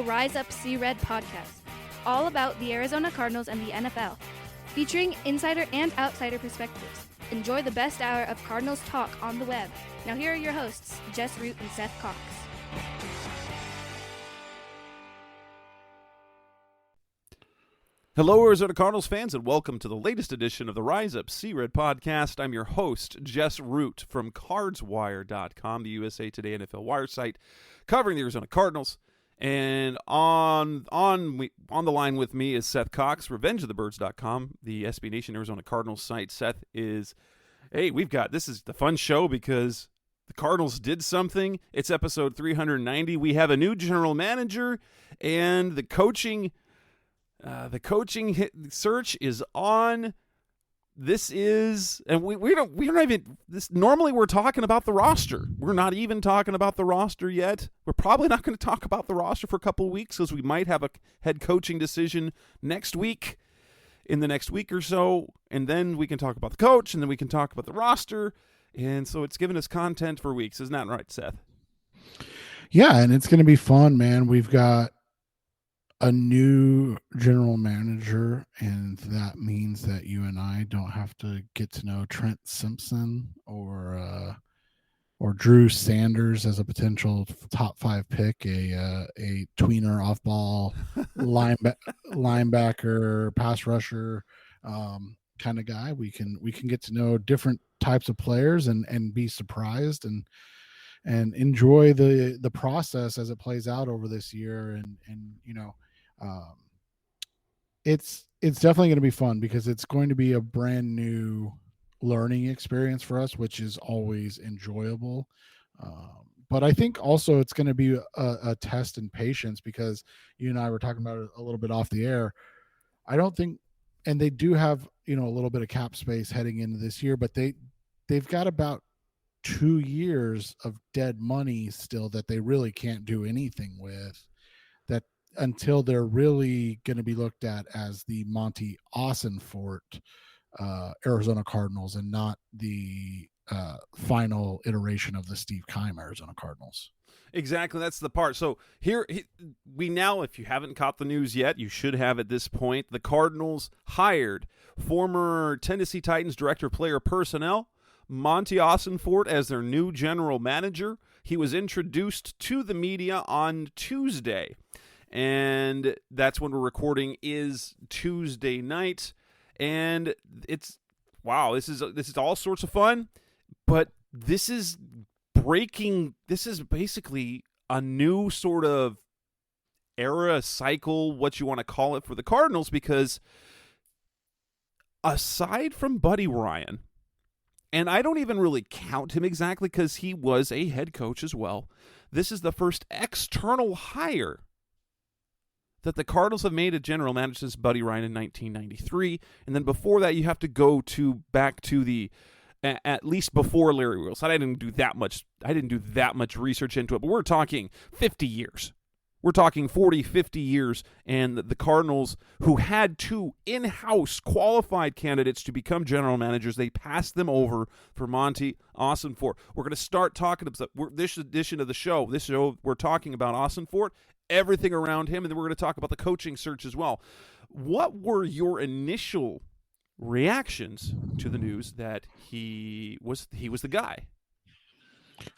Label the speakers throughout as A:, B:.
A: Rise Up See Red podcast, all about the Arizona Cardinals and the NFL, featuring insider and outsider perspectives. Enjoy the best hour of Cardinals talk on the web. Now here are your hosts, Jess Root and Seth Cox.
B: Hello, Arizona Cardinals fans, and welcome to the latest edition of the Rise Up See Red podcast. I'm your host, Jess Root from CardsWire.com, the USA Today NFL Wire site, covering the Arizona Cardinals. And on the line with me is Seth Cox, RevengeOfTheBirds.com, the SB Nation Arizona Cardinals site. Seth is, this is the fun show because the Cardinals did something. It's episode 390. We have a new general manager, and the coaching search is on. This is, and we don't even, this, normally we're talking about the roster. We're not even talking about the roster yet. We're probably not going to talk about the roster for a couple of weeks because we might have a head coaching decision in the next week or so. And then we can talk about the coach, and then we can talk about the roster. And so it's given us content for weeks. Isn't that right, Seth?
C: Yeah, and it's going to be fun, man. We've got a new general manager, and that means that you and I don't have to get to know Trent Simpson or Drew Sanders as a potential top 5 pick, a tweener off ball linebacker, pass rusher kind of guy. We can get to know different types of players and be surprised and enjoy the process as it plays out over this year. And you know, it's definitely going to be fun because it's going to be a brand new learning experience for us, which is always enjoyable. But I think also it's going to be a test in patience because you and I were talking about it a little bit off the air. I don't think, and they do have, a little bit of cap space heading into this year, but they've got about 2 years of dead money still that they really can't do anything with, that until they're really going to be looked at as the Monti Ossenfort Arizona Cardinals and not the final iteration of the Steve Keim Arizona Cardinals.
B: Exactly, that's the part. So here we now, if you haven't caught the news yet, you should have at this point. The Cardinals hired former Tennessee Titans Director of Player Personnel, Monti Ossenfort, as their new general manager. He was introduced to the media on Tuesday, and that's when we're recording is Tuesday night. And it's, wow, this is all sorts of fun, but this is basically a new sort of era, cycle, what you want to call it, for the Cardinals, because aside from Buddy Ryan, and I don't even really count him exactly because he was a head coach as well, this is the first external hire that the Cardinals have made a general manager since Buddy Ryan in 1993. And then before that, you have to go back to the at least before Larry Wilson. I didn't do that much research into it, but we're talking 50 years. We're talking 40, 50 years, and the Cardinals, who had 2 in-house qualified candidates to become general managers, they passed them over for Monti Ossenfort. We're going to start talking about this edition of the show. This show, we're talking about Ossenfort, everything around him, and then we're going to talk about the coaching search as well. What were your initial reactions to the news that he was the guy?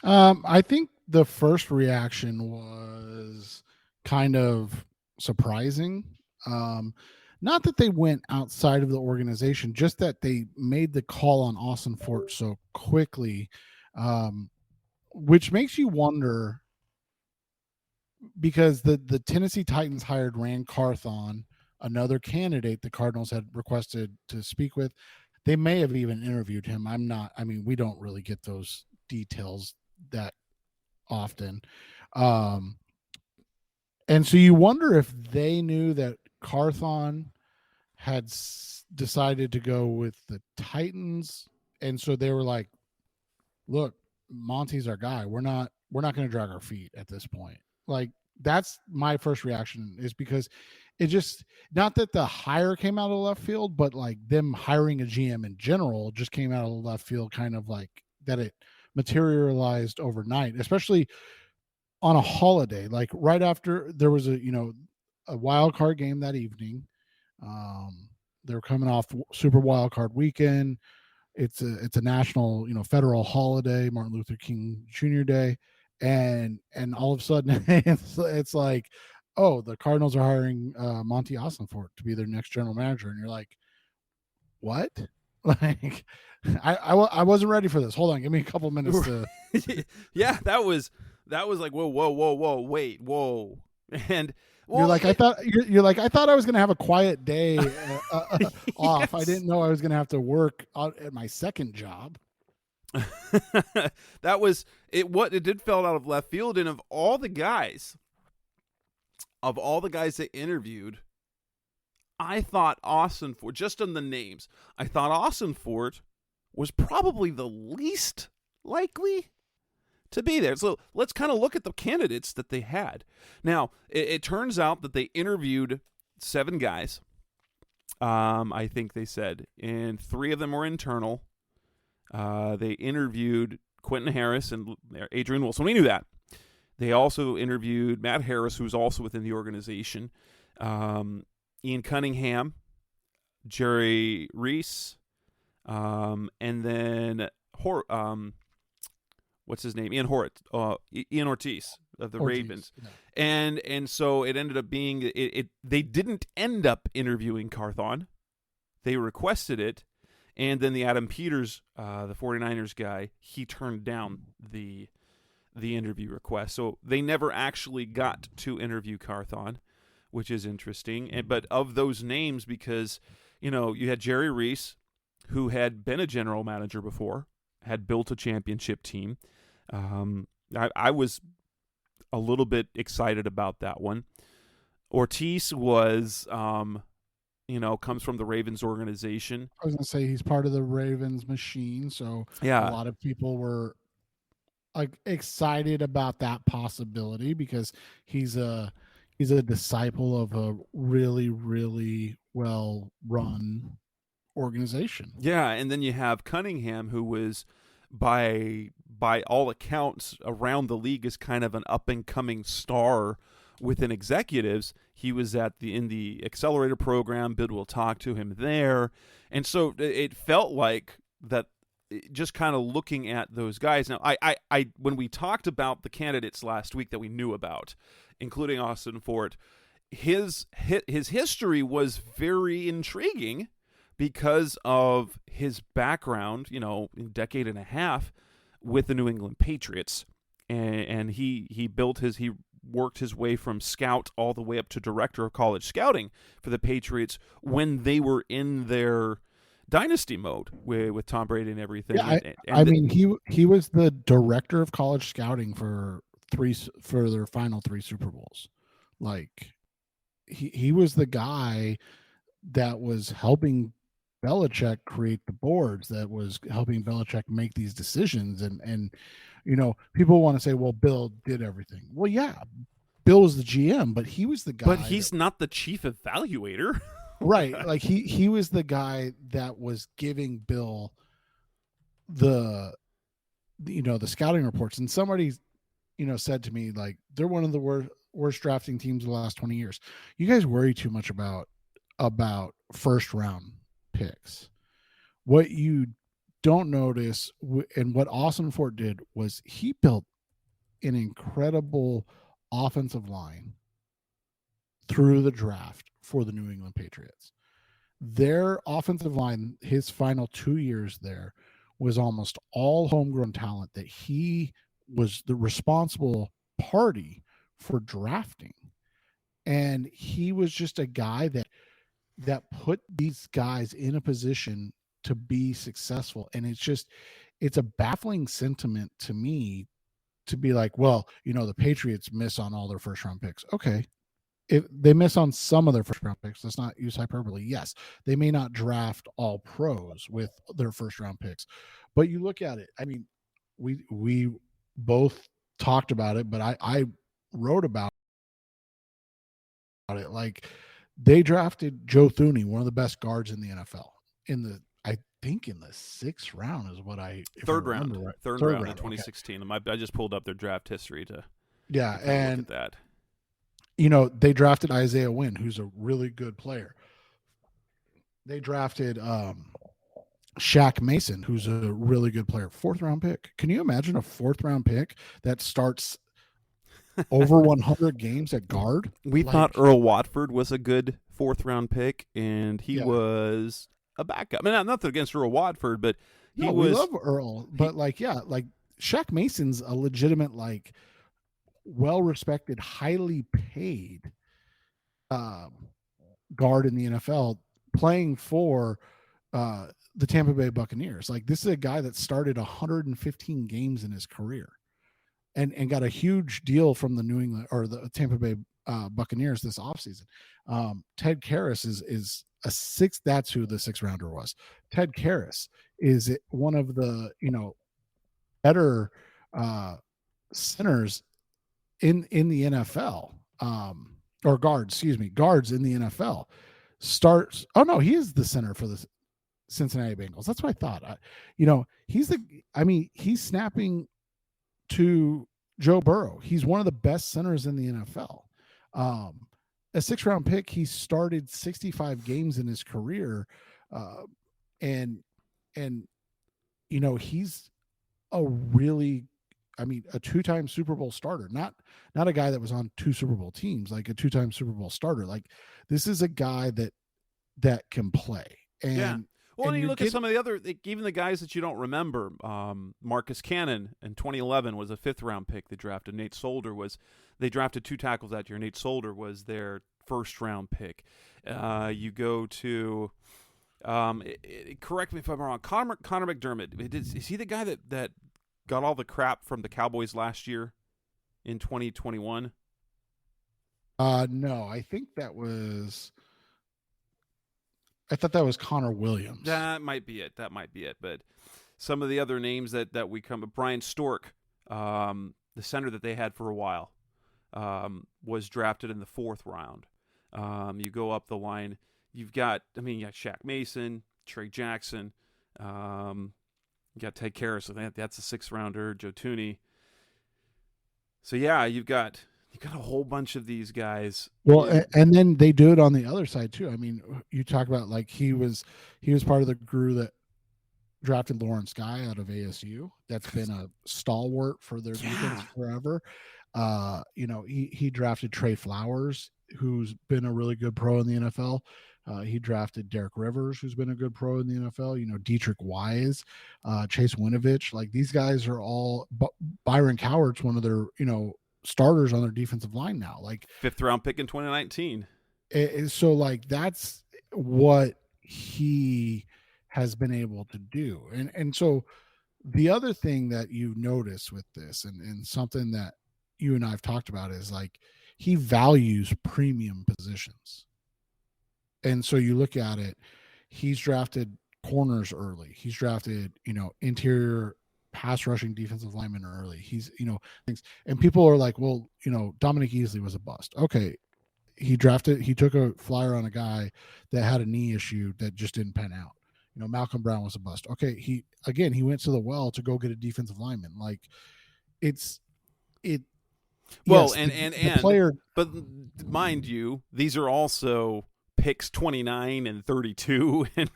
C: I think the first reaction was kind of surprising. Not that they went outside of the organization, just that they made the call on Ossenfort so quickly, which makes you wonder, because the Tennessee Titans hired Rand Carthon, another candidate the Cardinals had requested to speak with. They may have even interviewed him. We don't really get those details that often. And so you wonder if they knew that Carthon had decided to go with the Titans. And so they were like, look, Monty's our guy. We're not going to drag our feet at this point. Like, that's my first reaction, is because it just, not that the hire came out of left field, but like them hiring a GM in general just came out of left field, kind of like that it materialized overnight, especially on a holiday, like right after there was a wild card game that evening. They were coming off Super Wild Card weekend. It's a national, federal holiday, Martin Luther King Jr. Day, and all of a sudden it's like, oh, the Cardinals are hiring Monti Ossenfort to be their next general manager, and you're like, what? Like, I wasn't ready for this. Hold on, give me a couple minutes to.
B: Yeah, that was like whoa, wait, whoa, and well,
C: You're like, I thought you're like, I thought I was gonna have a quiet day off. I
B: yes.
C: didn't know I was gonna have to work out at my second job.
B: That was it. What it did fell out of left field, and of all the guys they interviewed, I thought Ossenfort, just on the names, I thought Ossenfort was probably the least likely to be there. So let's kind of look at the candidates that they had. Now, it turns out that they interviewed 7 guys. I think they said, and 3 of them were internal. They interviewed Quentin Harris and Adrian Wilson. We knew that. They also interviewed Matt Harris, who's also within the organization, Ian Cunningham, Jerry Reese, and then what's his name? Ian Ortiz of the Ravens.
C: Yeah.
B: And so it ended up being they didn't end up interviewing Carthon. They requested it, and then the Adam Peters, the 49ers guy, he turned down the interview request. So they never actually got to interview Carthon, which is interesting. But of those names, because you had Jerry Reese, who had been a general manager before, had built a championship team. I was a little bit excited about that one. Ortiz was, comes from the Ravens organization.
C: I was going to say he's part of the Ravens machine, so
B: Yeah.
C: a lot of people were excited about that possibility because he's a disciple of a really, really well run organization.
B: Yeah, and then you have Cunningham, who was by all accounts around the league is kind of an up and coming star within executives. He was in the accelerator program. Bid will talk to him there, and so it felt like that. Just kind of looking at those guys now. I when we talked about the candidates last week that we knew about, including Ossenfort, his history was very intriguing because of his background, in a decade and a half with the New England Patriots, and he worked his way from scout all the way up to director of college scouting for the Patriots when they were in their dynasty mode with Tom Brady and everything.
C: Yeah, he was the director of college scouting for their final 3 Super Bowls. Like he was the guy that was helping Belichick create the boards, that was helping Belichick make these decisions. And people want to say, well, Bill did everything. Well, yeah, Bill was the GM, but he was the guy.
B: But he's not the chief evaluator.
C: Right. Like he was the guy that was giving Bill the scouting reports. And somebody, said to me, like, they're one of the worst drafting teams of the last 20 years. You guys worry too much about first round picks. What you don't notice, and what Ossenfort did, was he built an incredible offensive line through the draft for the New England Patriots. Their offensive line, his final 2 years there, was almost all homegrown talent that he was the responsible party for drafting. And he was just a guy that put these guys in a position to be successful. And it's a baffling sentiment to me to be like, well, the Patriots miss on all their first round picks. Okay. If they miss on some of their first round picks, let's not use hyperbole. Yes, they may not draft all pros with their first round picks, but you look at it. I mean, we both talked about it, but I wrote about it. Like, they drafted Joe Thuney, one of the best guards in the NFL, I think in the 6th round is what
B: third round
C: right.
B: third round in 2016. Okay. I just pulled up their draft history to
C: Yeah,
B: kind of look
C: and
B: at that.
C: They drafted Isaiah Wynn, who's a really good player. They drafted Shaq Mason, who's a really good player. 4th-round pick. Can you imagine a 4th-round pick that starts over 100 games at guard?
B: We thought Earl Watford was a good 4th-round pick, and he was a backup. I mean, nothing against Earl Watford, but we
C: love Earl, but Shaq Mason's a legitimate, well-respected, highly paid guard in the NFL, playing for the Tampa Bay Buccaneers. This is a guy that started 115 games in his career, and got a huge deal from the New England or the Tampa Bay Buccaneers this offseason. Ted Karras is a 6th. That's who the 6th-rounder was. Ted Karras is one of the better centers in the NFL, or guards in the NFL. Starts. Oh no, he is the center for the Cincinnati Bengals. That's what I thought. He's snapping to Joe Burrow. He's one of the best centers in the NFL. A 6th-round pick. He started 65 games in his career, and he's a really, a 2-time Super Bowl starter. Not a guy that was on 2 Super Bowl teams, a 2-time Super Bowl starter. This is a guy that can play. And
B: yeah. Well, and you look at some of the other, even the guys that you don't remember. Marcus Cannon in 2011 was a 5th-round pick they drafted. They drafted 2 tackles that year. Nate Solder was their 1st-round pick. You go to, correct me if I'm wrong, Connor McDermott. Is he the guy that got all the crap from the Cowboys last year in 2021?
C: No, I think that was. I thought that was Connor Williams.
B: That might be it. But some of the other names that we come, Brian Stork, the center that they had for a while, was drafted in the 4th round. You go up the line, you've got, Shaq Mason, Trey Jackson, you got Ted Karras. I think that's a 6th-rounder. Joe Tooney. So yeah, you've got a whole bunch of these guys.
C: Well, and then they do it on the other side too. You talk about he was part of the crew that drafted Lawrence Guy out of ASU. That's been a stalwart for their defense forever. He drafted Trey Flowers, who's been a really good pro in the NFL. He drafted Derek Rivers, who's been a good pro in the NFL. Dietrich Wise, Chase Winovich. These guys are all. Byron Coward's one of their starters on their defensive line now.
B: 5th-round pick in 2019.
C: So that's what he has been able to do. And so the other thing that you notice with this, and something that you and I have talked about, is he values premium positions. And so you look at it, he's drafted corners early. He's drafted, interior pass rushing defensive linemen early. He's, things, and people are like, well, Dominic Easley was a bust. Okay. He took a flyer on a guy that had a knee issue that just didn't pan out. Malcolm Brown was a bust. Okay. He went to the well to go get a defensive lineman.
B: Well,
C: yes,
B: the
C: player,
B: but mind you, these are also picks 29 and 32 and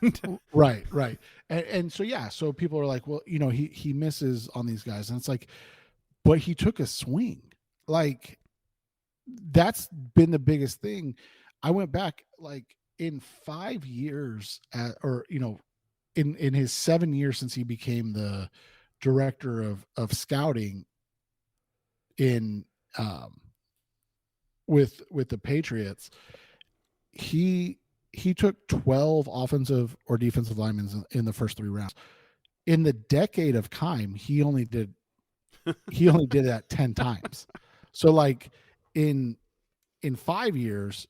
C: right. And so, so people are like, well, he misses on these guys. And it's but he took a swing. That's been the biggest thing. I went back in 5 years in his 7 years since he became the director of scouting in with the Patriots. He took 12 offensive or defensive linemen in the first 3 rounds. In the decade of Keim, he only did that 10 times. So in 5 years,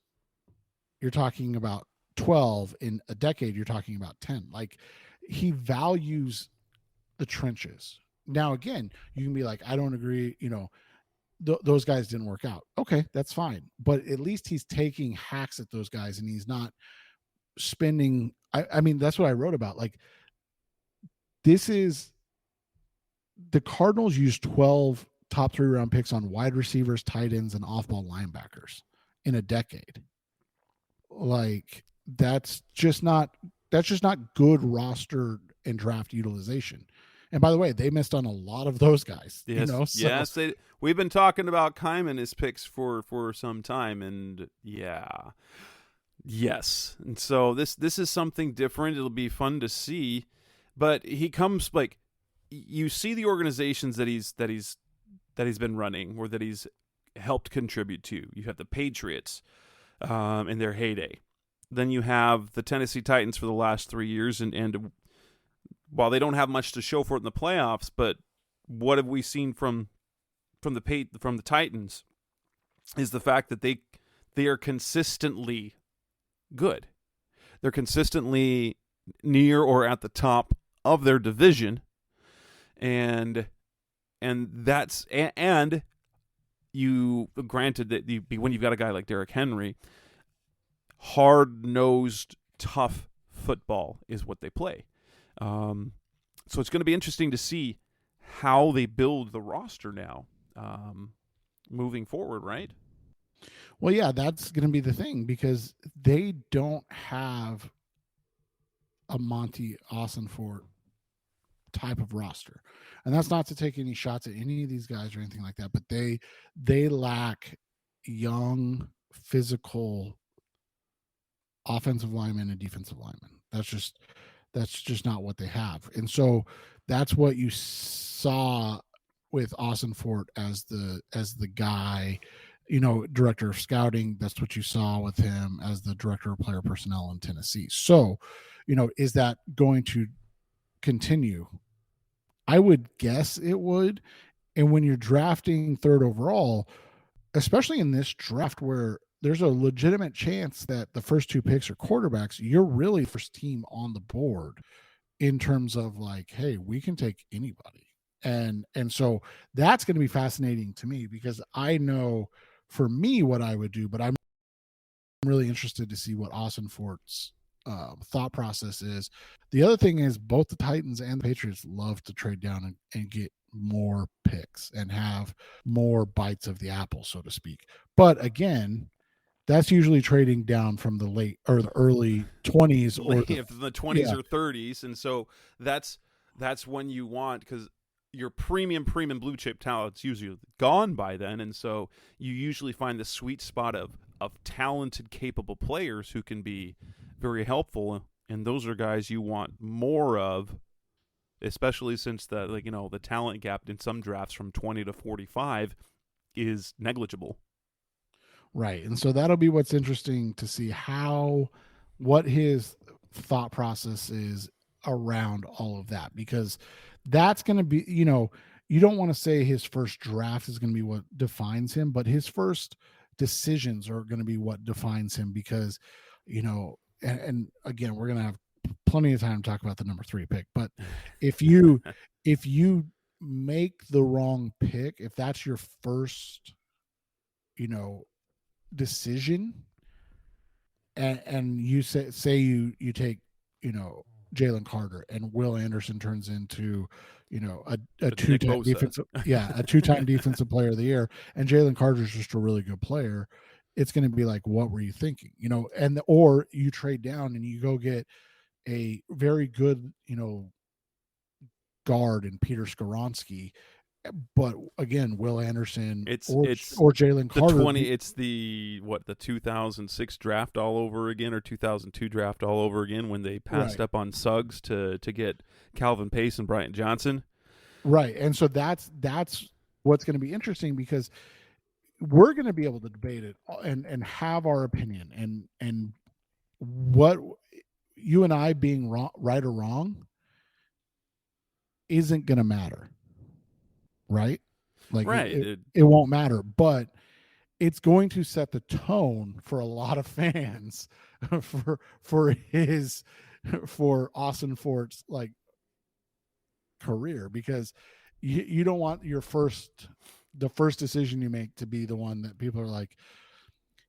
C: you're talking about 12. In a decade, you're talking about 10. He values the trenches. Now, again, you can be like, I don't agree, those guys didn't work out. Okay, that's fine. But at least he's taking hacks at those guys, and he's not spending. That's what I wrote about. This is the Cardinals used 12 top 3 round picks on wide receivers, tight ends, and off-ball linebackers in a decade. Like that's just not good roster and draft utilization. And by the way, they missed on a lot of those guys.
B: Yes,
C: So.
B: yes. We've been talking about Kaiman as picks for some time, and yes. And so this is something different. It'll be fun to see. But he comes like you see the organizations that he's been running or that he's helped contribute to. You have the Patriots in their heyday. Then you have the Tennessee Titans for the last 3 years, and while they don't have much to show for it in the playoffs, but what have we seen from the Titans is the fact that they are consistently good. They're consistently near or at the top of their division, and that's and you granted that when you've got a guy like Derrick Henry, hard-nosed, tough football is what they play. So it's going to be interesting to see how they build the roster now moving forward, right?
C: Well, yeah, that's going to be the thing because they don't have a Monti Ossenfort type of roster. And that's not to take any shots at any of these guys or anything like that, but they lack young, physical offensive linemen and defensive linemen. That's just not what they have. And so that's what you saw with Ossenfort as the guy, director of scouting. That's what you saw with him as the director of player personnel in Tennessee. So, is that going to continue? I would guess it would. And when you're drafting 3rd overall, especially in this draft where there's a legitimate chance that the first 2 picks are quarterbacks, you're really first team on the board in terms of like, hey, we can take anybody. And so that's going to be fascinating to me because I know for me what I would do, but I'm really interested to see what Ossenfort's thought process is. The other thing is both the Titans and the Patriots love to trade down and get more picks and have more bites of the apple, so to speak. But again, that's usually trading down from the late or the early 20s or
B: the 20s or 30s. And so that's when you want, because your premium blue chip talent's usually gone by then. And so you usually find the sweet spot of talented, capable players who can be very helpful. And those are guys you want more of, especially since the talent gap in some drafts from 20 to 45 is negligible.
C: Right. And so that'll be what's interesting to see what his thought process is around all of that, because that's going to be, you don't want to say his first draft is going to be what defines him, but his first decisions are going to be what defines him because, and again, we're going to have plenty of time to talk about the number 3 pick, but if you make the wrong pick, if that's your first, decision, and you say you take Jalen Carter and Will Anderson turns into a two-time defensive player of the year, and Jalen Carter's just a really good player, it's going to be like, what were you thinking? Or you trade down and you go get a very good guard in Peter Skoronski. But again, Will Anderson or Jalen Carter.
B: It's the 2006 draft all over again, or 2002 draft all over again when they passed up on Suggs to get Calvin Pace and Bryant Johnson.
C: Right, and so that's what's going to be interesting because we're going to be able to debate it and have our opinion and what you and I being wrong, right or wrong, isn't going to matter. Right? It won't matter, but it's going to set the tone for a lot of fans for Ossenfort's career, because you don't want the first decision you make to be the one that people are like,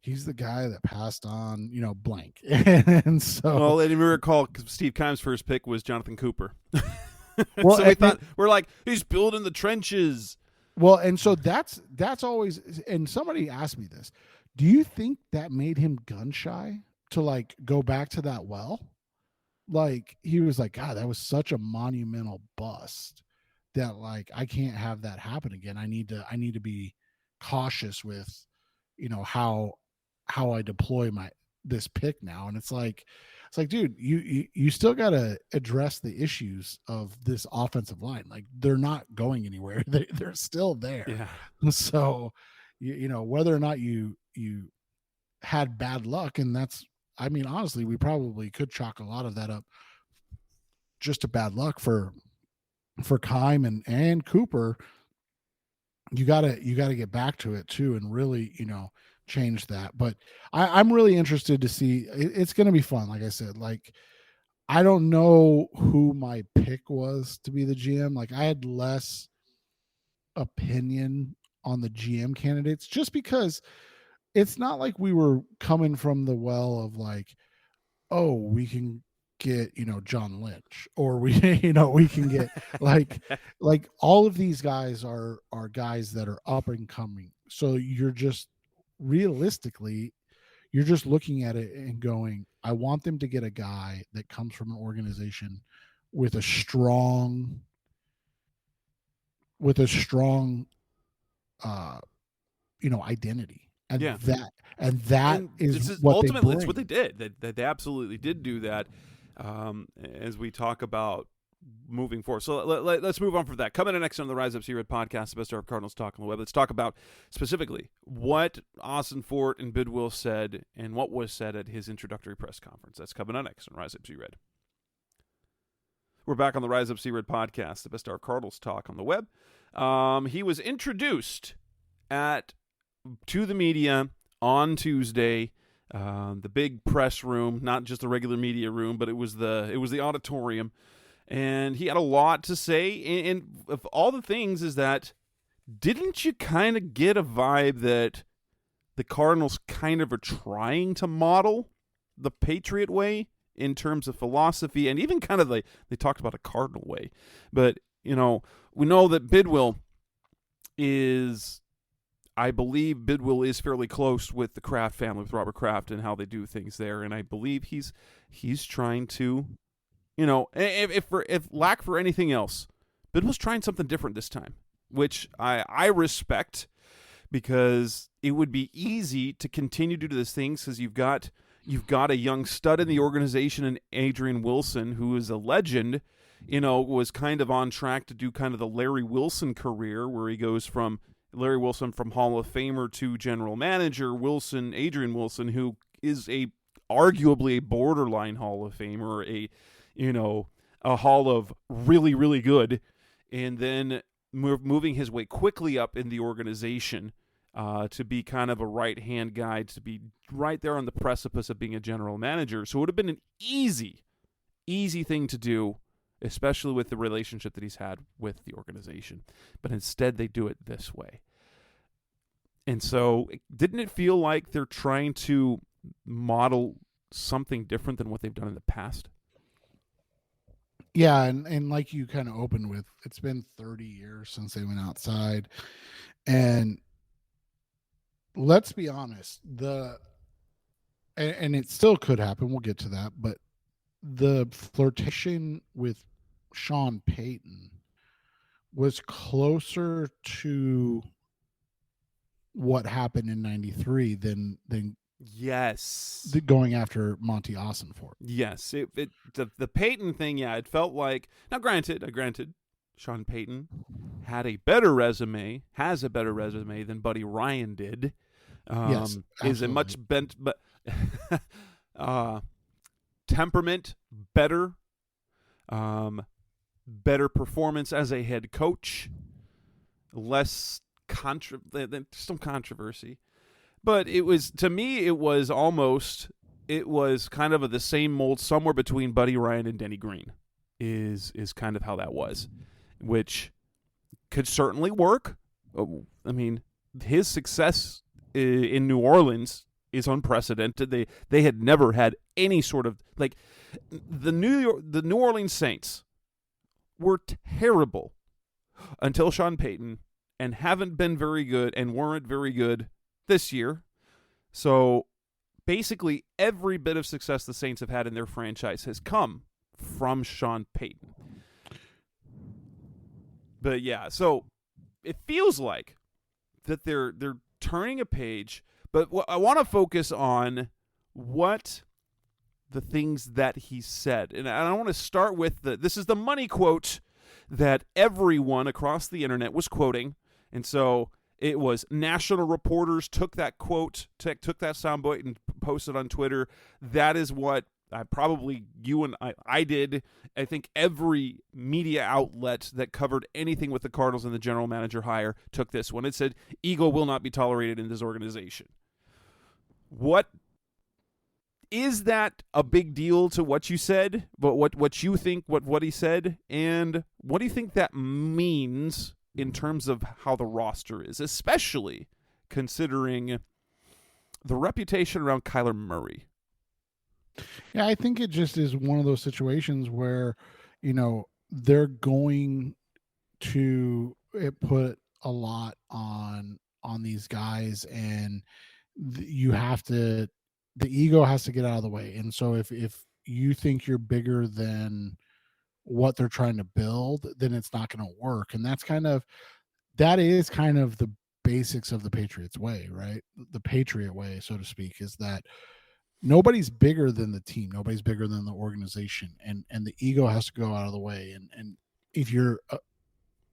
C: he's the guy that passed on, blank. And so,
B: well, let me recall, Steve Keim's first pick was Jonathan Cooper.
C: Well,
B: so we're like, he's building the trenches.
C: Well, and so that's always, and somebody asked me this. Do you think that made him gun shy to like go back to that well? Like he was like, God, that was such a monumental bust that like I can't have that happen again. I need to be cautious with, how I deploy this pick now. And it's like, dude, you still got to address the issues of this offensive line. Like they're not going anywhere. They're still there.
B: Yeah.
C: So, whether or not you had bad luck, and that's, I mean, honestly, we probably could chalk a lot of that up just to bad luck for Keim and Cooper. You gotta get back to it too, and really, change that. But I'm really interested to see. It's going to be fun. Like I said, like I don't know who my pick was to be the GM. Like I had less opinion on the GM candidates just because it's not like we were coming from the well of like, oh, we can get, John Lynch, or we can get like all of these guys are guys that are up and coming. So you're just realistically, you're just looking at it and going, I want them to get a guy that comes from an organization with a strong identity. And
B: Yeah.
C: that is what
B: ultimately
C: they
B: it's what they did. They absolutely did do that. As we talk about moving forward. So let's move on from that. Coming in next on the Rise Up See Red podcast, the best of Cardinals talk on the web. Let's talk about specifically what Ossenfort and Bidwill said and what was said at his introductory press conference. That's coming on next on Rise Up See Red. We're back on the Rise Up See Red podcast, the best of Cardinals talk on the web. He was introduced to the media on Tuesday. The big press room, not just the regular media room, but it was the auditorium, and he had a lot to say. And of all the things is that, didn't you kind of get a vibe that the Cardinals kind of are trying to model the Patriot way in terms of philosophy, and even kind of they talked about a Cardinal way, but we know that Bidwill is. I believe Bidwill is fairly close with the Kraft family, with Robert Kraft, and how they do things there. And I believe he's trying to, if lack for anything else, Bidwill's trying something different this time, which I respect, because it would be easy to continue to do this thing because you've got a young stud in the organization, and Adrian Wilson, who is a legend, was kind of on track to do kind of the Larry Wilson career, where he goes from Larry Wilson from Hall of Famer to general manager. Adrian Wilson, who is arguably a borderline Hall of Famer, a Hall of really, really good, and then moving his way quickly up in the organization to be kind of a right-hand guy, to be right there on the precipice of being a general manager. So it would have been an easy thing to do, especially with the relationship that he's had with the organization. But instead, they do it this way. And so, didn't it feel like they're trying to model something different than what they've done in the past?
C: Yeah, and like you kind of opened with, it's been 30 years since they went outside. And let's be honest, and it still could happen, we'll get to that, but the flirtation with Sean Payton was closer to what happened in 93 than
B: yes,
C: going after Monti Ossenfort.
B: Yes, the Payton thing, yeah, it felt like, now granted, Sean Payton has a better resume than Buddy Ryan did.
C: Yes,
B: is a much bent, but temperament better, better performance as a head coach, less some controversy. But it was, to me, it was kind of the same mold, somewhere between Buddy Ryan and Denny Green is kind of how that was, which could certainly work. I mean, his success in New Orleans is unprecedented. They had never had any sort of, like, the New Orleans Saints were terrible until Sean Payton and haven't been very good and weren't very good this year. So basically every bit of success the Saints have had in their franchise has come from Sean Payton. But yeah, so it feels like that they're turning a page, but I want to focus on what the things that he said. And I want to start with this is the money quote that everyone across the internet was quoting. And so it was national reporters took that quote, took that soundbite and posted on Twitter. That is what I did. I think every media outlet that covered anything with the Cardinals and the general manager hire took this one. It said, ego will not be tolerated in this organization. What is that a big deal to what you said? But what you think, what he said, and what do you think that means in terms of how the roster is, especially considering the reputation around Kyler Murray?
C: Yeah, I think it just is one of those situations where, they're going to put a lot on these guys, and the ego has to get out of the way. And so if you think you're bigger than what they're trying to build, then it's not going to work. And that is kind of the basics of the Patriots way, right? The Patriot way, so to speak, is that nobody's bigger than the team. Nobody's bigger than the organization. And the ego has to go out of the way. And if you're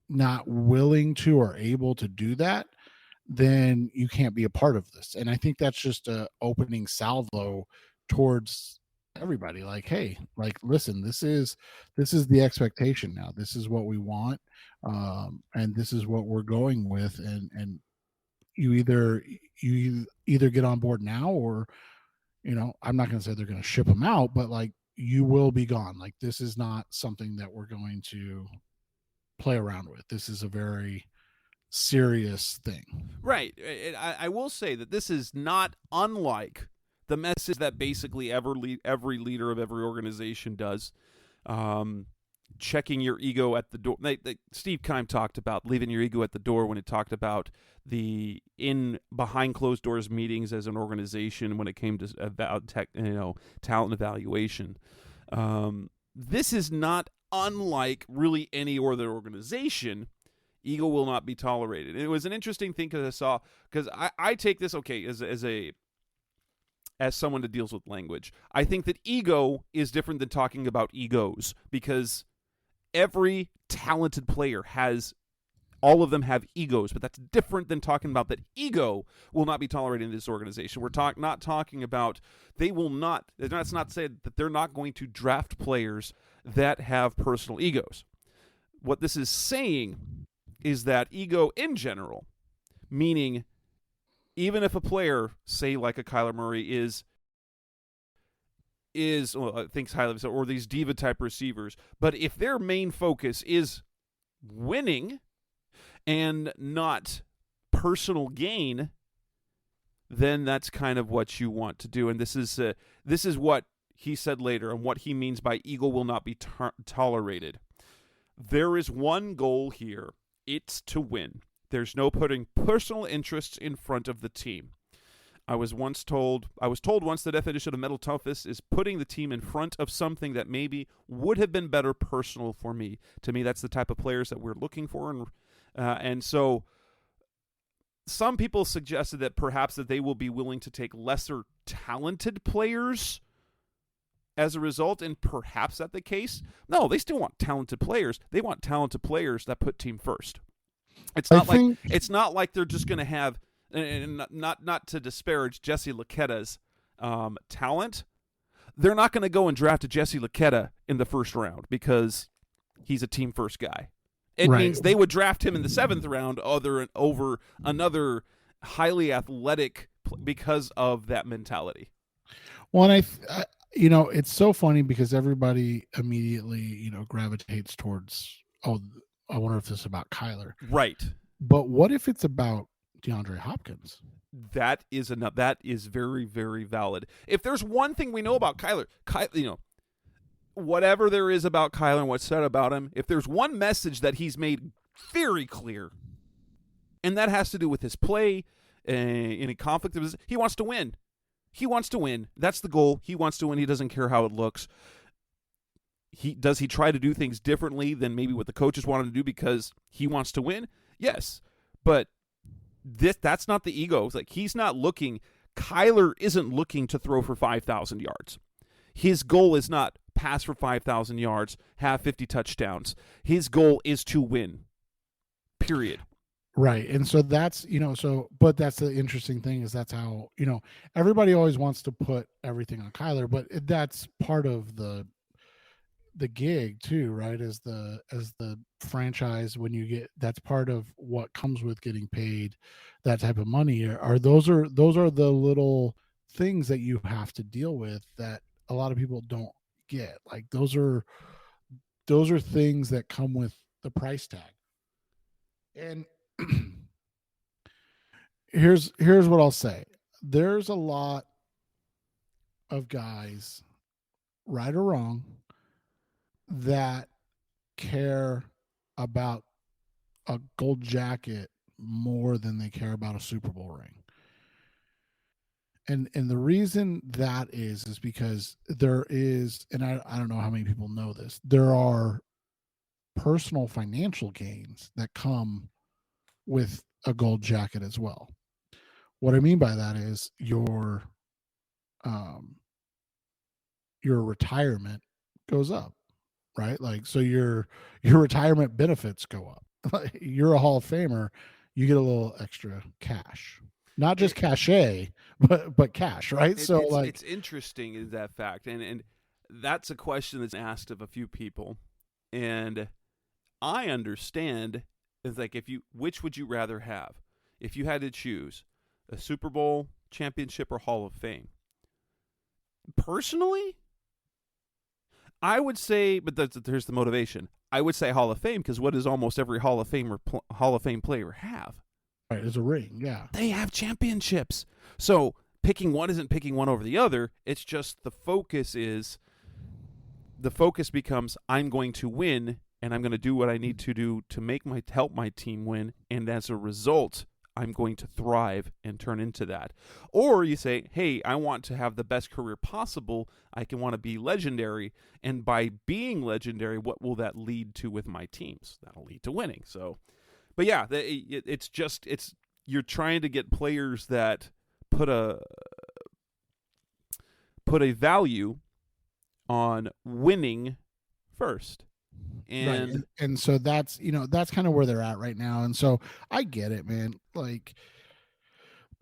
C: not willing to or able to do that, then you can't be a part of this. And I think that's just a opening salvo towards everybody. Like, hey, listen, this is the expectation now. This is what we want. And this is what we're going with. And you either get on board now, or, I'm not going to say they're going to ship them out, but you will be gone. This is not something that we're going to play around with. This is a very serious thing.
B: Right. I will say that this is not unlike the message that basically every leader of every organization does. Checking your ego at the door. Steve Keim talked about leaving your ego at the door when it talked about the behind closed doors meetings as an organization when it came to talent evaluation. This is not unlike really any other organization. Ego will not be tolerated. It was an interesting thing because I take this as someone that deals with language. I think that ego is different than talking about egos, because every talented player all of them have egos, but that's different than talking about that ego will not be tolerated in this organization. We're not talking about that's not saying that they're not going to draft players that have personal egos. What this is saying is that ego in general, meaning even if a player, say like a Kyler Murray, thinks highly of himself, or these diva type receivers, but if their main focus is winning and not personal gain, then that's kind of what you want to do. And this is what he said later, and what he means by ego will not be tolerated. There is one goal here. It's to win. There's no putting personal interests in front of the team. I was told once the definition of mental toughness is putting the team in front of something that maybe would have been better personal for me. To me, that's the type of players that we're looking for. And so some people suggested that perhaps that they will be willing to take lesser talented players as a result, and perhaps that's the case. No, they still want talented players. They want talented players that put team first. It's not like they're just going to have, and not to disparage Jesse Luketta's talent. They're not going to go and draft a Jesse Luketta in the first round because he's a team first guy. It means they would draft him in the 7th round over another highly athletic because of that mentality.
C: Well, and it's so funny because everybody immediately, gravitates towards, I wonder if this is about Kyler.
B: Right.
C: But what if it's about DeAndre Hopkins?
B: That is very, very valid. If there's one thing we know about Kyler, whatever there is about Kyler and what's said about him, if there's one message that he's made very clear, And that has to do with his play, any conflict of his. He wants to win. He wants to win. That's the goal. He wants to win. He doesn't care how it looks. Does he try to do things differently than maybe what the coaches want him to do because he wants to win? Yes. But that's not the ego. It's like he's not looking. Kyler isn't looking to throw for 5,000 yards. His goal is not pass for 5,000 yards, have 50 touchdowns. His goal is to win. Period.
C: Right. And so that's, but that's the interesting thing is that's how, everybody always wants to put everything on Kyler, but that's part of the gig too, right? As the franchise, when you get, that's part of what comes with getting paid that type of money those are the little things that you have to deal with that a lot of people don't get. Like those are things that come with the price tag. And here's what I'll say. There's a lot of guys, right or wrong, that care about a gold jacket more than they care about a Super Bowl ring. And the reason that is because there is, and I don't know how many people know this, there are personal financial gains that come with a gold jacket as well. What I mean by that is your retirement goes up, right? Like, so your retirement benefits go up. You're a Hall of Famer, you get a little extra cash, not just cachet, but cash, right?
B: It's interesting is that fact, and that's a question that's asked of a few people, and I understand. It's like which would you rather have if you had to choose a Super Bowl championship or Hall of Fame? Personally, I would say, but there's the motivation. I would say Hall of Fame because what does almost every Hall of Fame player have?
C: Right, it's a ring, yeah.
B: They have championships. So picking one isn't picking one over the other. It's just the focus becomes I'm going to win. And I'm going to do what I need to do to help my team win. And as a result, I'm going to thrive and turn into that. Or you say, hey, I want to have the best career possible. I can want to be legendary. And by being legendary, what will that lead to with my teams? That'll lead to winning. So, but yeah, you're trying to get players that put a value on winning first. And
C: right. And so that's kind of where they're at right now. And so I get it, man. Like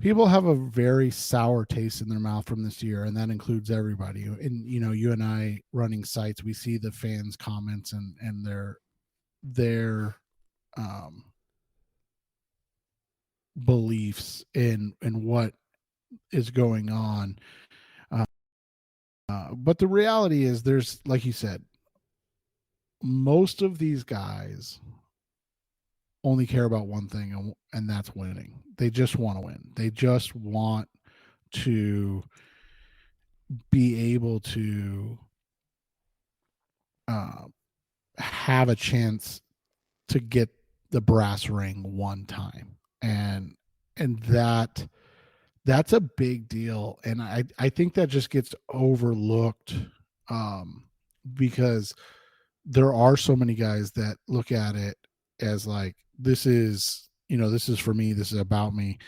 C: people have a very sour taste in their mouth from this year, and that includes everybody. And you and I running sites, we see the fans' comments and their beliefs in what is going on. But the reality is, there's, like you said, most of these guys only care about one thing, and that's winning. They just want to win. They just want to be able to have a chance to get the brass ring one time. And that's a big deal. And I think that just gets overlooked because there are so many guys that look at it as like, this is for me, this is about me.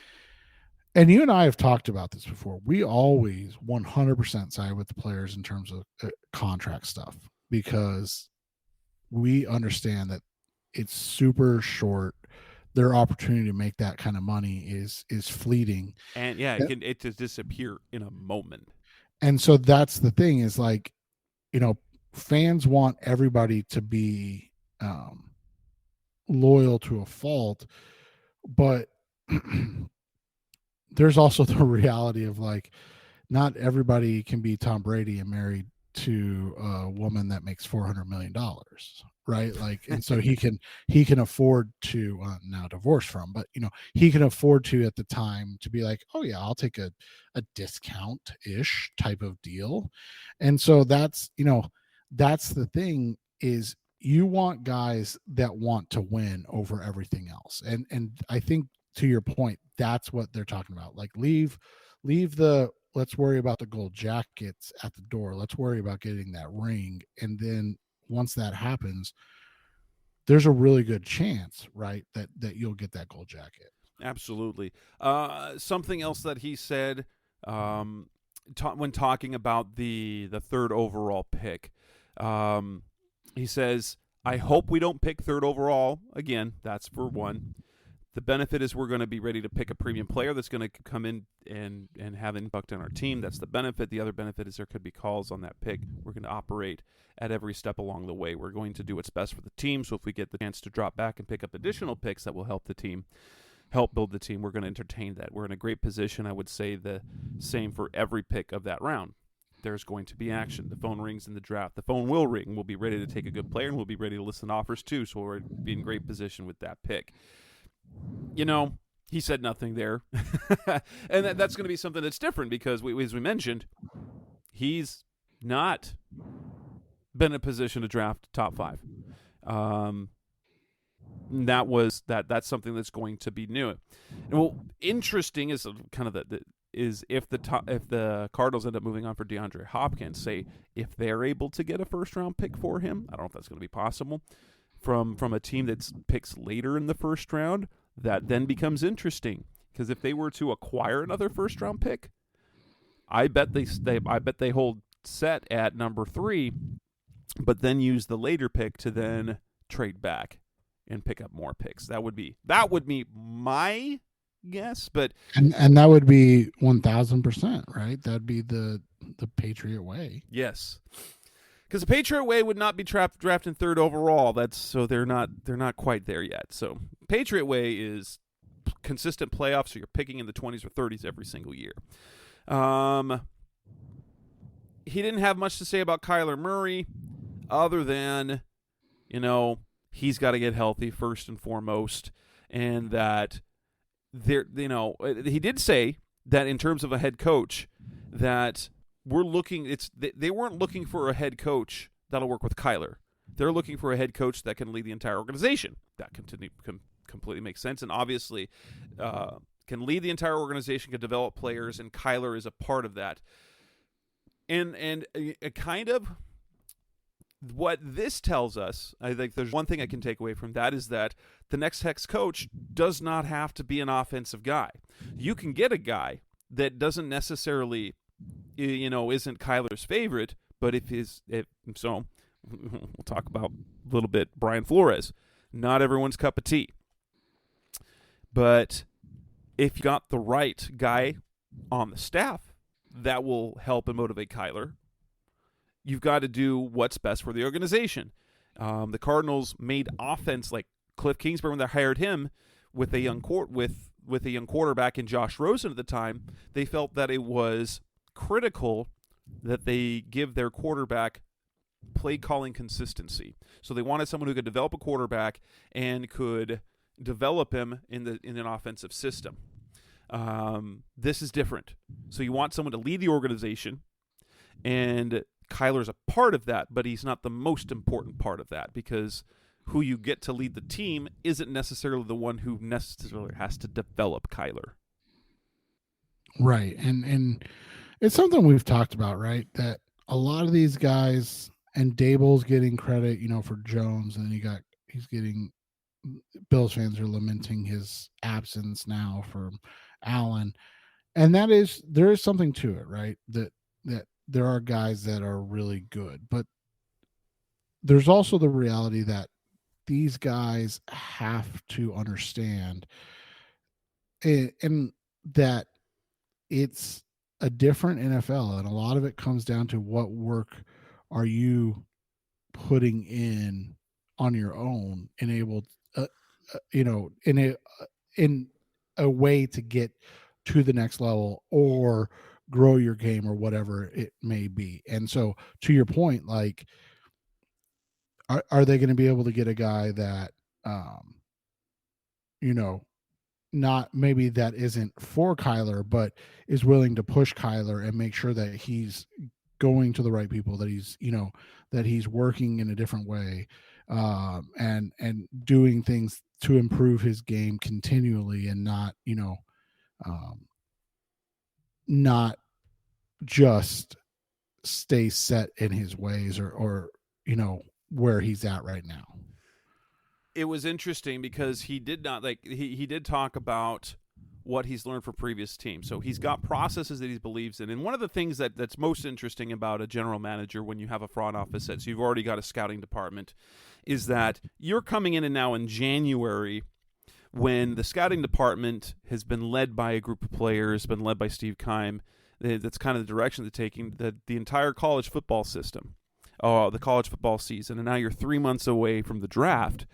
C: And you and I have talked about this before. We always 100% side with the players in terms of contract stuff, because we understand that it's super short. Their opportunity to make that kind of money is fleeting.
B: And yeah, it can disappear in a moment.
C: And so that's the thing is, like, fans want everybody to be loyal to a fault, but there's also the reality of, like, not everybody can be Tom Brady and married to a woman that makes $400 million, right? Like, and so he can afford to now divorce from, but he can afford to at the time to be like, oh yeah, I'll take a discount ish type of deal. And so that's the thing is, you want guys that want to win over everything else. And I think to your point, that's what they're talking about. Like leave the let's worry about the gold jackets at the door. Let's worry about getting that ring. And then once that happens, there's a really good chance, right, that you'll get that gold jacket.
B: Absolutely. Something else that he said when talking about the third overall pick, he says, I hope we don't pick third overall. Again, that's for one. The benefit is we're going to be ready to pick a premium player that's going to come in and have an impact on our team. That's the benefit. The other benefit is there could be calls on that pick. We're going to operate at every step along the way. We're going to do what's best for the team. So if we get the chance to drop back and pick up additional picks that will help the team, help build the team, we're going to entertain that. We're in a great position. I would say the same for every pick of that round. There's going to be action. The phone rings in the draft. The phone will ring. We'll be ready to take a good player, and we'll be ready to listen to offers too. So we're in great position with that pick. You know, he said nothing there. And that's going to be something that's different because, as we mentioned, he's not been in a position to draft top 5. That's something that's going to be new. And well, interesting is kind of is if the Cardinals end up moving on for DeAndre Hopkins, say if they're able to get a first-round pick for him, I don't know if that's going to be possible, from a team that picks later in the first round, that then becomes interesting. Because if they were to acquire another first-round pick, I bet they hold set at number 3, but then use the later pick to then trade back and pick up more picks. That would be my guess, but
C: and that would be 1,000%, right? That'd be the Patriot way.
B: Yes, because the Patriot way would not be drafting third overall. They're not quite there yet. So Patriot way is consistent playoffs. So you're picking in the 20s or 30s every single year. He didn't have much to say about Kyler Murray, other than, he's got to get healthy first and foremost, and that he did say that in terms of a head coach, that they weren't looking for a head coach that'll work with Kyler. They're looking for a head coach that can lead the entire organization. That completely makes sense, and obviously can lead the entire organization, can develop players, and Kyler is a part of that. And kind of what this tells us, I think there's one thing I can take away from that, is that the next head coach does not have to be an offensive guy. You can get a guy that doesn't necessarily, isn't Kyler's favorite, but so we'll talk about a little bit Brian Flores. Not everyone's cup of tea. But if you got the right guy on the staff that will help and motivate Kyler, you've got to do what's best for the organization. The Cardinals made offense like Kliff Kingsbury when they hired him with a young quarterback in Josh Rosen at the time. They felt that it was critical that they give their quarterback play calling consistency. So they wanted someone who could develop a quarterback and could develop him in an offensive system. This is different. So you want someone to lead the organization, and Kyler's a part of that, but he's not the most important part of that, because who you get to lead the team isn't necessarily the one who necessarily has to develop Kyler.
C: Right. And it's something we've talked about, right? That a lot of these guys, and Dable's getting credit, for Jones, and he's getting, Bills fans are lamenting his absence now from Allen. And there is something to it, right? That there are guys that are really good, but there's also the reality that these guys have to understand and that it's a different NFL, and a lot of it comes down to what work are you putting in on your own, enabled, in a way to get to the next level or grow your game or whatever it may be. And so, to your point, like, are they going to be able to get a guy that, not maybe that isn't for Kyler, but is willing to push Kyler and make sure that he's going to the right people, that he's working in a different way, and doing things to improve his game continually and not, not just stay set in his ways or where he's at right now.
B: It was interesting because he did not he did talk about what he's learned from previous teams. So he's got processes that he believes in. And one of the things that's most interesting about a general manager when you have a front office so you've already got a scouting department is that you're coming in and now in January when the scouting department has been led by a group of players, been led by Steve Keim. That's kind of the direction they're taking, the entire college football system, the college football season. And now you're 3 months away from the draft.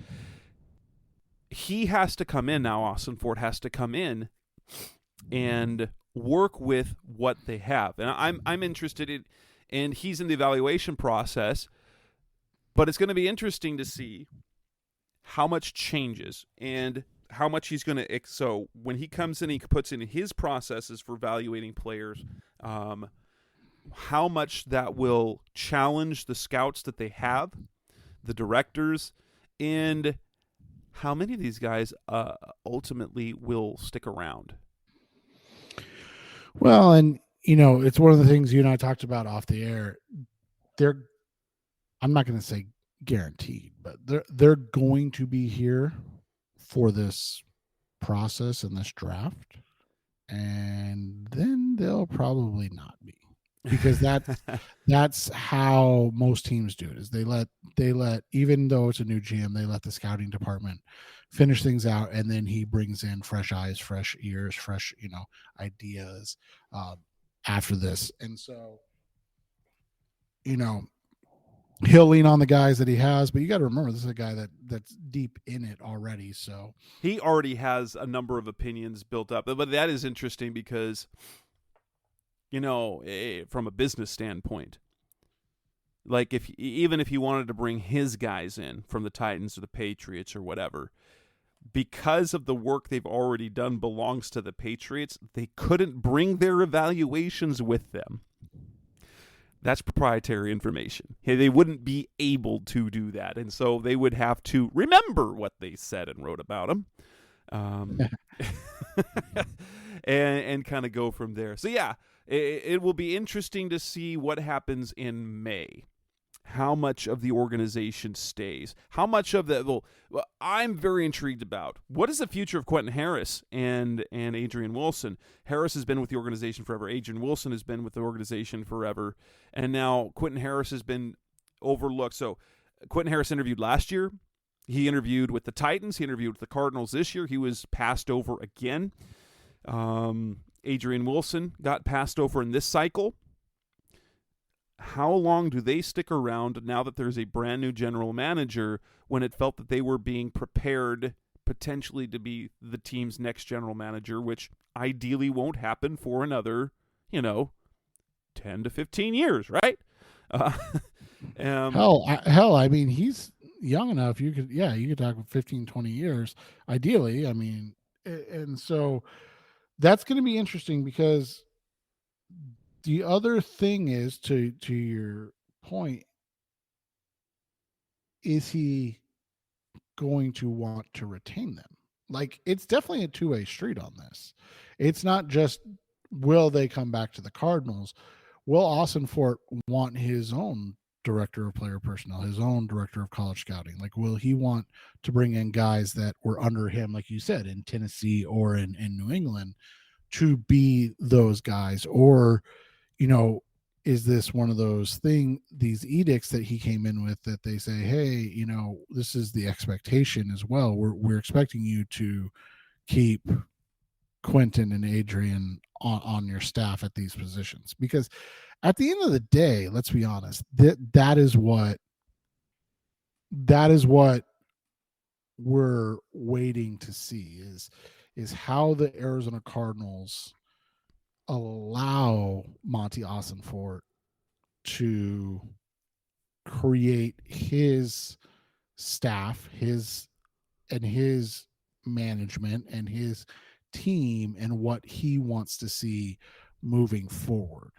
B: He has to come in now, Ossenfort has to come in and work with what they have. And I'm interested in, and he's in the evaluation process, but it's going to be interesting to see how much changes and how much he's going to, so when he comes in, he puts in his processes for evaluating players, how much that will challenge the scouts that they have, the directors, and how many of these guys ultimately will stick around.
C: Well, and it's one of the things you and I talked about off the air. I'm not going to say guaranteed, but they're going to be here for this process and this draft, and then they'll probably not be, because that's how most teams do it. Is they let even though it's a new GM, they let the scouting department finish things out, and then he brings in fresh eyes, fresh ears, fresh ideas after this. And so he'll lean on the guys that he has, but you got to remember this is a guy that's deep in it already. So
B: he already has a number of opinions built up, but that is interesting because from a business standpoint, like even if he wanted to bring his guys in from the Titans or the Patriots or whatever, because of the work they've already done belongs to the Patriots, they couldn't bring their evaluations with them. That's proprietary information. They wouldn't be able to do that, and so they would have to remember what they said and wrote about them, and kind of go from there. So yeah, it will be interesting to see what happens in May. How much of the organization stays? How much of that? Well, I'm very intrigued about what is the future of Quentin Harris and Adrian Wilson. Harris has been with the organization forever. Adrian Wilson has been with the organization forever, and now Quentin Harris has been overlooked. So Quentin Harris interviewed last year. He interviewed with the Titans. He interviewed with the Cardinals this year. He was passed over again. Adrian Wilson got passed over in this cycle. How long do they stick around now that there's a brand new general manager when it felt that they were being prepared potentially to be the team's next general manager, which ideally won't happen for another, 10 to 15 years, right?
C: Hell, I mean, he's young enough. You could talk 15, 20 years, ideally. I mean, and so that's going to be interesting because the other thing is, to your point, is he going to want to retain them? Like, it's definitely a two-way street on this. It's not just will they come back to the Cardinals. Will Ossenfort want his own director of player personnel, his own director of college scouting? Like, will he want to bring in guys that were under him, like you said, in Tennessee or in New England, to be those guys? Or is this one of these edicts that he came in with that they say, hey, this is the expectation as well. We're expecting you to keep Quentin and Adrian on your staff at these positions, because at the end of the day, let's be honest, that is what we're waiting to see is how the Arizona Cardinals allow Monti Ossenfort to create his staff, his management and his team, and what he wants to see moving forward.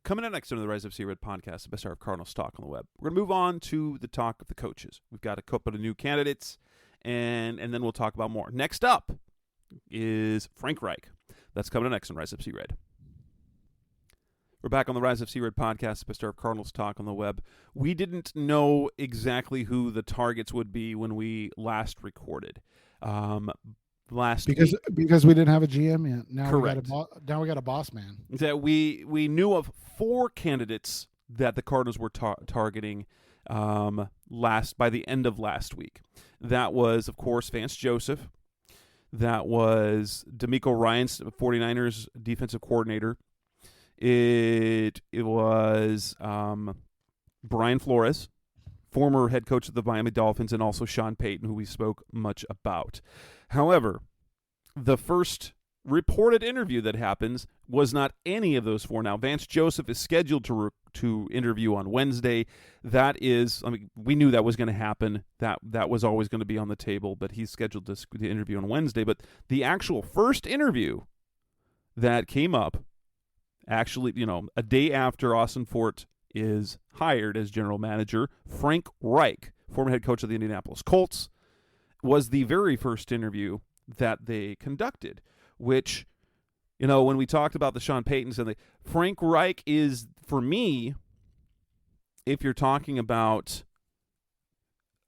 B: Coming up next on the Rise of C-Red podcast, the best hour of Cardinals talk on the web, we're going to move on to the talk of the coaches. We've got a couple of new candidates, and then we'll talk about more. Next up is Frank Reich. That's coming up next on Rise Up Sea Red. We're back on the Rise of Sea Red podcast, the Star of Cardinals Talk on the web. We didn't know exactly who the targets would be when we last recorded. Last week,
C: because we didn't have a GM yet. Now
B: correct.
C: Now we got a boss man.
B: That we knew of 4 candidates that the Cardinals were targeting by the end of last week. That was, of course, Vance Joseph. That was D'Amico Ryans, 49ers defensive coordinator. It was Brian Flores, former head coach of the Miami Dolphins, and also Sean Payton, who we spoke much about. However, the first reported interview that happens was not any of those 4. Now, Vance Joseph is scheduled to interview on Wednesday. That is, we knew that was going to happen. That was always going to be on the table, but he's scheduled to interview on Wednesday. But the actual first interview that came up, actually, a day after Ossenfort is hired as general manager, Frank Reich, former head coach of the Indianapolis Colts, was the very first interview that they conducted, which, when we talked about the Sean Paytons, and Frank Reich is, for me, if you're talking about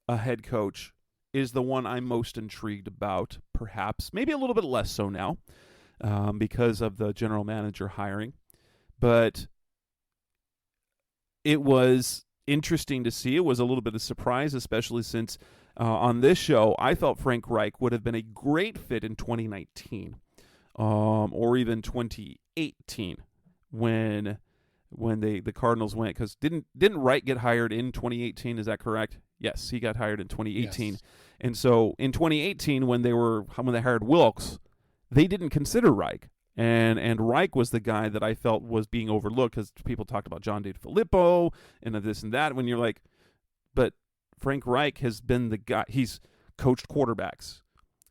B: a head coach, is the one I'm most intrigued about, perhaps. Maybe a little bit less so now because of the general manager hiring. But it was interesting to see. It was a little bit of surprise, especially since on this show, I felt Frank Reich would have been a great fit in 2019 or even 2018 when the Cardinals went. Because didn't Reich get hired in 2018? Is that correct? Yes, he got hired in 2018. Yes. And so in 2018, when they hired Wilkes, they didn't consider Reich. And Reich was the guy that I felt was being overlooked because people talked about John DeFilippo and this and that. When you're like, but Frank Reich has been the guy. He's coached quarterbacks.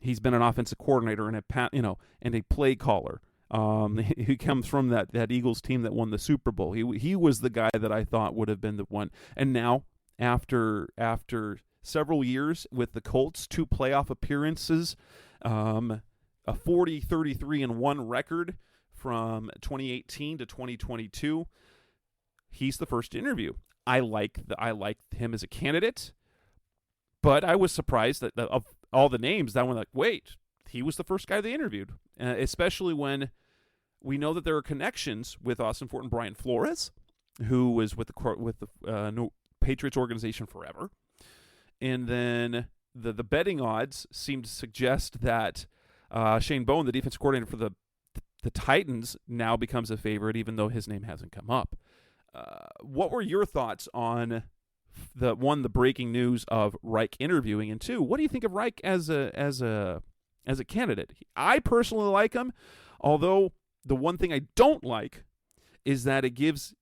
B: He's been an offensive coordinator and a play caller. He comes from that Eagles team that won the Super Bowl. He was the guy that I thought would have been the one. And now after several years with the Colts, 2 playoff appearances, a 40-33-1 record from 2018 to 2022. He's the first interview. I liked him as a candidate, but I was surprised that of all the names, that one, like, wait, he was the first guy they interviewed, especially when we know that there are connections with Ossenfort and Brian Flores, who was with the Patriots organization forever, and then the betting odds seem to suggest that Shane Bowen, the defensive coordinator for the Titans, now becomes a favorite, even though his name hasn't come up. What were your thoughts on the breaking news of Reich interviewing, and 2, what do you think of Reich as a candidate? I personally like him, although the one thing I don't like is that it gives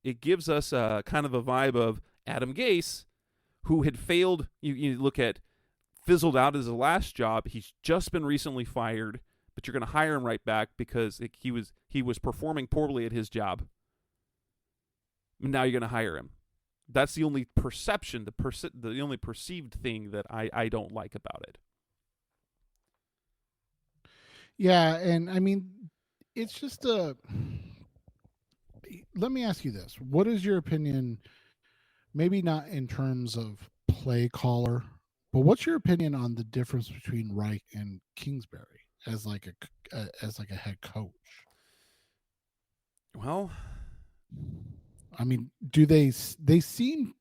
B: us a kind of a vibe of Adam Gase, who had failed. You look at. Fizzled out as his last job. He's just been recently fired, but you're going to hire him right back because he was performing poorly at his job. And now you're going to hire him. That's the only perception, the only perceived thing that I don't like about it.
C: Yeah, and it's just let me ask you this. What is your opinion, maybe not in terms of play caller, but what's your opinion on the difference between Reich and Kingsbury as like a head coach?
B: Well,
C: do they seem?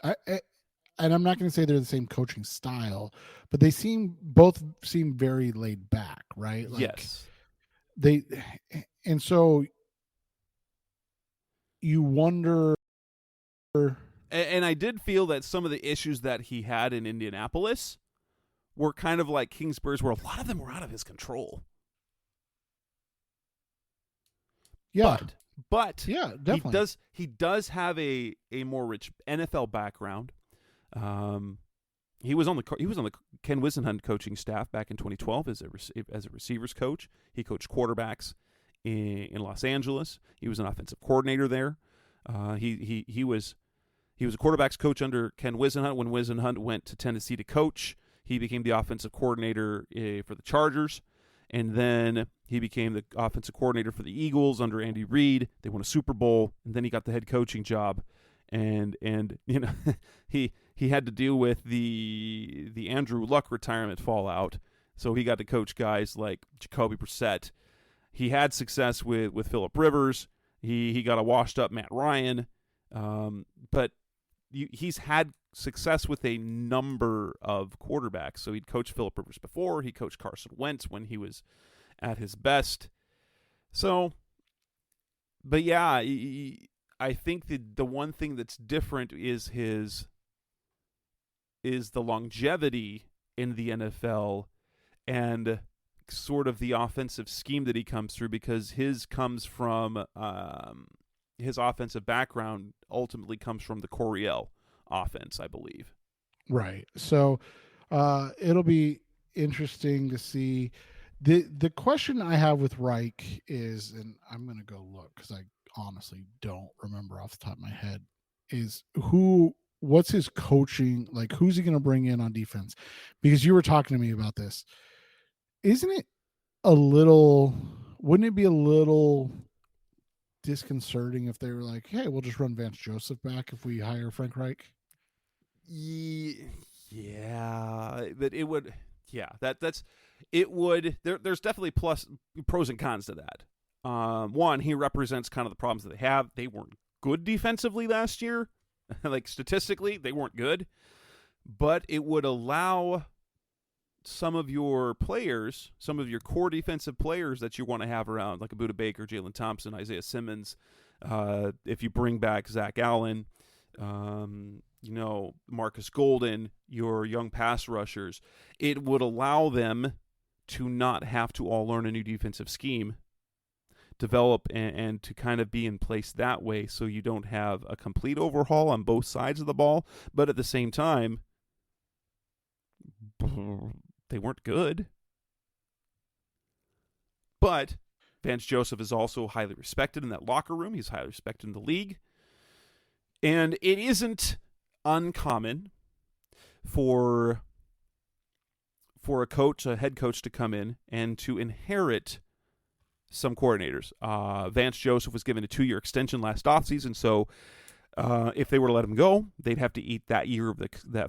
C: And I'm not going to say they're the same coaching style, but they both seem very laid back, right? Like,
B: yes.
C: And so you wonder.
B: And I did feel that some of the issues that he had in Indianapolis were kind of like Kingsbury's, where a lot of them were out of his control.
C: Yeah.
B: But
C: yeah, definitely.
B: He does have a more rich NFL background. He was on the Ken Whisenhunt coaching staff back in 2012 as a receivers coach. He coached quarterbacks in Los Angeles. He was an offensive coordinator there. He was a quarterbacks coach under Ken Whisenhunt when Whisenhunt went to Tennessee to coach. he became the offensive coordinator for the Chargers, and then he became the offensive coordinator for the Eagles under Andy Reid. They won a Super Bowl, and then he got the head coaching job, and you know he had to deal with the Andrew Luck retirement fallout. So he got to coach guys like Jacoby Brissett. He had success with Phillip Rivers. He got a washed up Matt Ryan, but he's had success with a number of quarterbacks. So he'd coached Phillip Rivers before. He coached Carson Wentz when he was at his best. So, but yeah, I think the one thing that's different is the longevity in the NFL and sort of the offensive scheme that he comes through, because his comes from his offensive background ultimately comes from the Coryell offense, I believe.
C: Right. So it'll be interesting to see. The question I have with Reich is, and I'm going to go look because I honestly don't remember off the top of my head, is what's his coaching, like who's he going to bring in on defense? Because you were talking to me about this. Wouldn't it be a little disconcerting if they were like, hey, we'll just run Vance Joseph back if we hire Frank Reich?
B: Yeah, but it would. Yeah, it would. There's definitely pros and cons to that. One, he represents kind of the problems that they have. They weren't good defensively last year. Like statistically, they weren't good. But it would allow some of your players, some of your core defensive players that you want to have around, like a Budda Baker, Jalen Thompson, Isaiah Simmons. If you bring back Zach Allen, Marcus Golden, your young pass rushers, it would allow them to not have to all learn a new defensive scheme, develop and to kind of be in place that way, so you don't have a complete overhaul on both sides of the ball, but at the same time, they weren't good. But Vance Joseph is also highly respected in that locker room. He's highly respected in the league. And it isn't uncommon for a head coach to come in and to inherit some coordinators. Vance Joseph was given a 2-year extension last offseason, so if they were to let him go, they'd have to eat that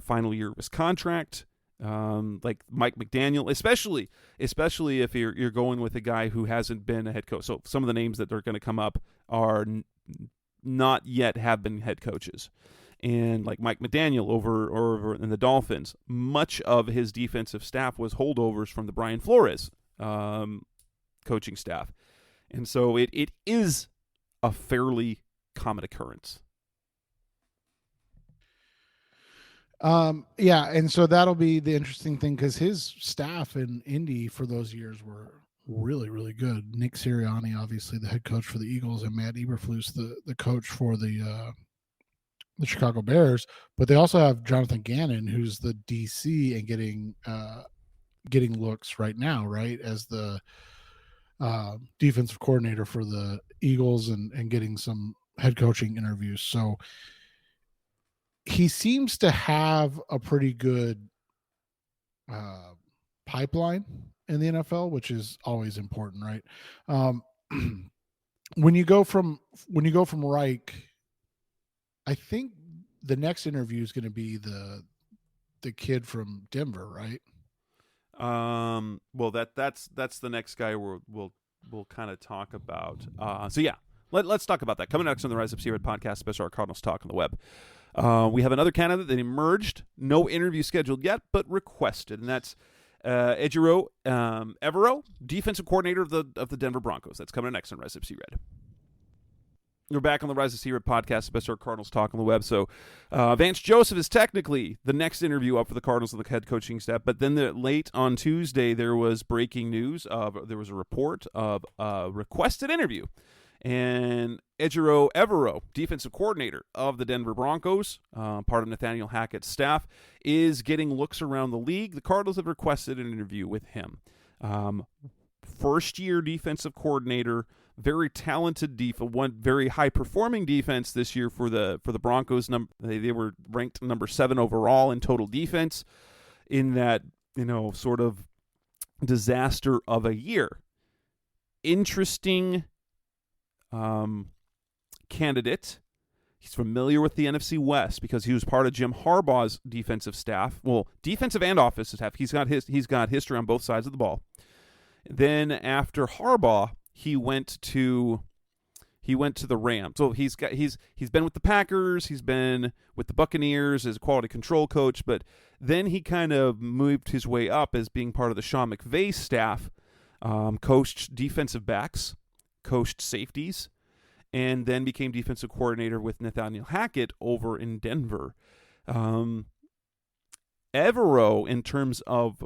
B: final year of his contract. Like Mike McDaniel, especially if you're going with a guy who hasn't been a head coach. So some of the names that are going to come up are not yet have been head coaches. And like Mike McDaniel over in the Dolphins, much of his defensive staff was holdovers from the Brian Flores coaching staff. And so it is a fairly common occurrence.
C: Yeah, and so that'll be the interesting thing, because his staff in Indy for those years were really, really good. Nick Sirianni, obviously the head coach for the Eagles, and Matt Eberflus, the coach for the Chicago Bears. But they also have Jonathan Gannon, who's the DC and getting looks right now, right, as the defensive coordinator for the Eagles and getting some head coaching interviews. So he seems to have a pretty good pipeline in the NFL, which is always important, right? When you go from Reich, I think the next interview is going to be the kid from Denver, right?
B: Well, that's the next guy we'll kind of talk about. So yeah, let's talk about that. Coming next on the Rise Up Seared podcast, special Cardinals Talk on the web. We have another candidate that emerged. No interview scheduled yet, but requested, and that's Ejiro Evero, defensive coordinator of the Denver Broncos. That's coming next on Rise Up Seared. We're back on the Rise of Seared podcast, special Cardinals Talk on the web. So Vance Joseph is technically the next interview up for the Cardinals with the head coaching staff. But then late on Tuesday, there was breaking news. There was a report of a requested interview. And Ejiro Evero, defensive coordinator of the Denver Broncos, part of Nathaniel Hackett's staff, is getting looks around the league. The Cardinals have requested an interview with him. First-year defensive coordinator, very talented one very high-performing defense this year for the Broncos. They were ranked number 7 overall in total defense. in that, sort of disaster of a year. Interesting candidate. He's familiar with the NFC West because he was part of Jim Harbaugh's defensive staff. Well, defensive and offensive staff. He's got history on both sides of the ball. Then after Harbaugh, he went to the Rams. So he's been with the Packers, he's been with the Buccaneers as a quality control coach, but then he kind of moved his way up as being part of the Sean McVay staff, coached defensive backs, coached safeties, and then became defensive coordinator with Nathaniel Hackett over in Denver. Evero, in terms of,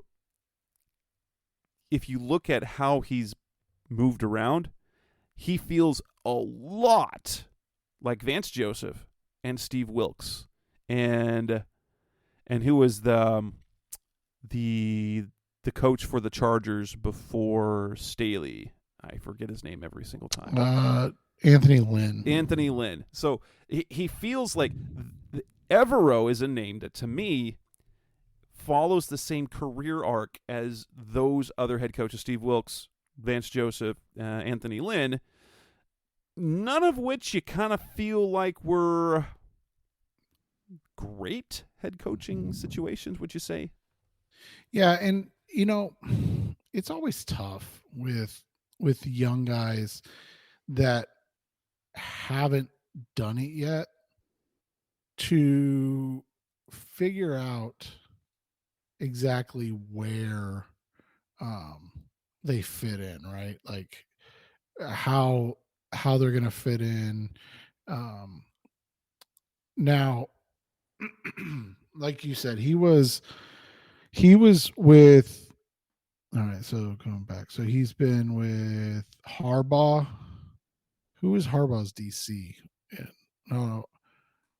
B: if you look at how he's moved around, he feels a lot like Vance Joseph and Steve Wilkes, and who was the coach for the Chargers before Staley. I forget his name every single time.
C: Anthony Lynn.
B: Anthony Lynn. So he feels like Evero is a name that, to me, follows the same career arc as those other head coaches, Steve Wilkes, Vance Joseph, Anthony Lynn, none of which you kind of feel like were great head coaching situations, would you say?
C: Yeah, and it's always tough with young guys that haven't done it yet to figure out exactly where they fit in, right? Like how they're going to fit in. Now, like you said, he was with, all right, so going back. So he's been with Harbaugh. Who was Harbaugh's DC? No.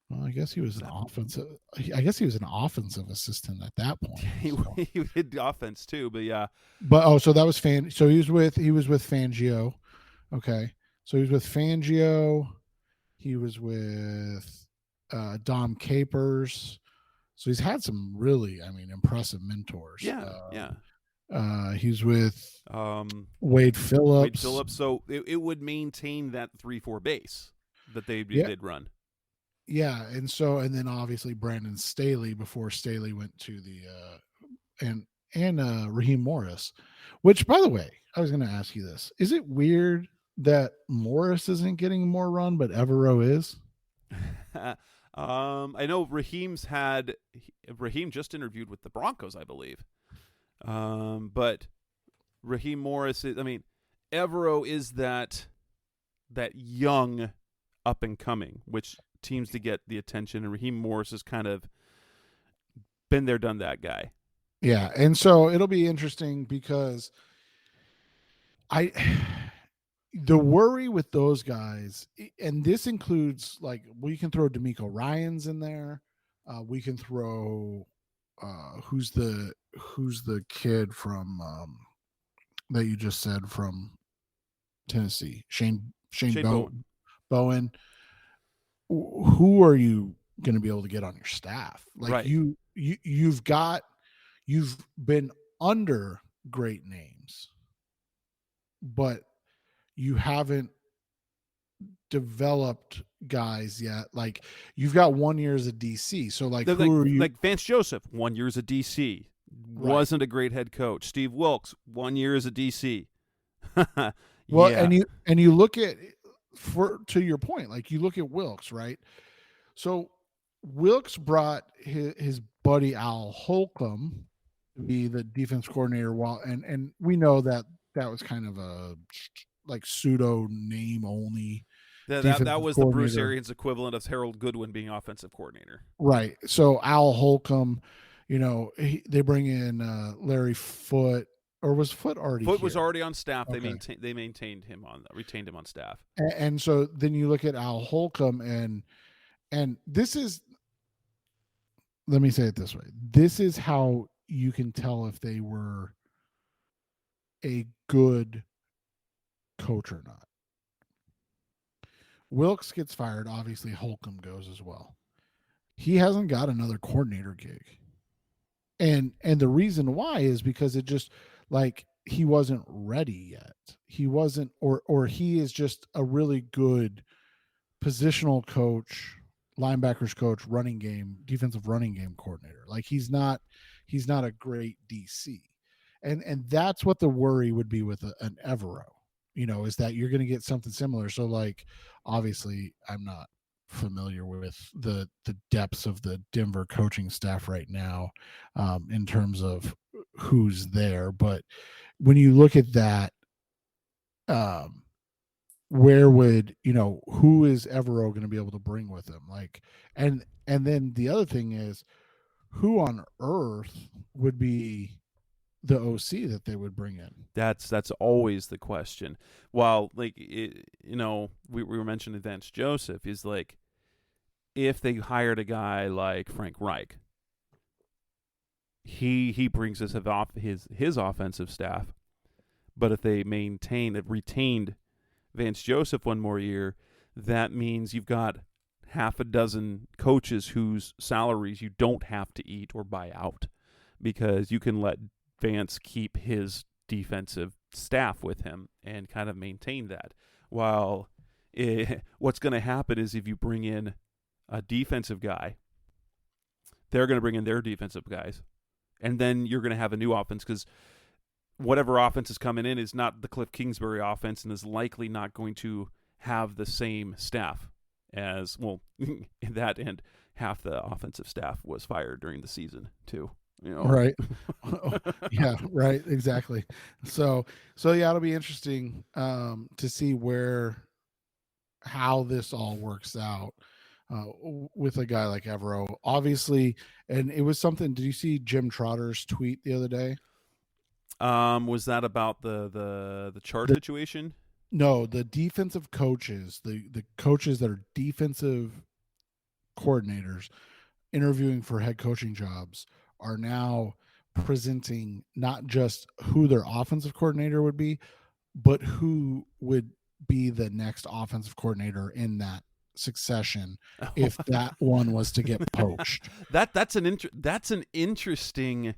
C: Well, I guess he was an offensive. I guess he was an offensive assistant at that point.
B: He did the offense too, but yeah.
C: But so that was So he was with Fangio. Okay, so he was with Fangio. He was with Dom Capers. So he's had some really, impressive mentors.
B: Yeah.
C: He's with Wade Phillips.
B: So it would maintain that 3-4 base that they did run.
C: Yeah, and then obviously Brandon Staley before Staley went to the and Raheem Morris, which, by the way, I was going to ask you this: is it weird that Morris isn't getting more run, but Evero is?
B: I know Raheem just interviewed with the Broncos, I believe, but Raheem Morris is. Evero is that young up and coming, which teams to get the attention, and Raheem Morris has kind of been there, done that guy.
C: Yeah, and so it'll be interesting because the worry with those guys, and this includes, like, we can throw DeMeco Ryans in there. We can throw who's the kid from that you just said from Tennessee, Shane Bowen. Who are you going to be able to get on your staff? Like, right. You've been under great names, but you haven't developed guys yet. Like, you've got 1 year as a DC. So who are you? Like
B: Vance Joseph, 1 year as a DC, wasn't a great head coach. Steve Wilkes, 1 year as a DC.
C: Well, yeah. and you look at, to your point, like, you look at Wilkes, right? So Wilkes brought his buddy Al Holcomb to be the defense coordinator, and we know that was kind of a pseudo name only.
B: That was the Bruce Arians equivalent of Harold Goodwin being offensive coordinator.
C: Right. So Al Holcomb, they bring in Larry Foote. Or was Foote already
B: Foote
C: here?
B: Was already on staff.
C: Okay.
B: They retained him on staff.
C: And so then you look at Al Holcomb, and this is, let me say it this way. This is how you can tell if they were a good coach or not. Wilkes gets fired. Obviously, Holcomb goes as well. He hasn't got another coordinator gig. And the reason why is because it just like he wasn't ready yet. He wasn't, or he is just a really good positional coach, linebackers coach, running game, defensive running game coordinator. Like he's not a great DC. And that's what the worry would be with an Evero, is that you're going to get something similar. So like, obviously I'm not familiar with the depths of the Denver coaching staff right now, in terms of who's there. But when you look at that, um, where would who is Evero going to be able to bring with him? Like, and then the other thing is, who on earth would be the OC that they would bring in?
B: That's always the question. While like we were mentioning Vance Joseph, is like if they hired a guy like Frank Reich, he brings us his offensive staff, but if they retained Vance Joseph one more year, that means you've got half a dozen coaches whose salaries you don't have to eat or buy out, because you can let Vance keep his defensive staff with him and kind of maintain that. While what's going to happen is if you bring in a defensive guy, they're going to bring in their defensive guys, and then you're going to have a new offense, because whatever offense is coming in is not the Kliff Kingsbury offense and is likely not going to have the same staff as, well, that, and half the offensive staff was fired during the season too.
C: Right. Yeah, right. Exactly. So yeah, it'll be interesting to see how this all works out with a guy like Evero, obviously. And it was something, did you see Jim Trotter's tweet the other day?
B: Was that about the chart situation?
C: No, the defensive coaches, the coaches that are defensive coordinators interviewing for head coaching jobs are now presenting not just who their offensive coordinator would be, but who would be the next offensive coordinator in that succession if that one was to get poached.
B: That's an interesting.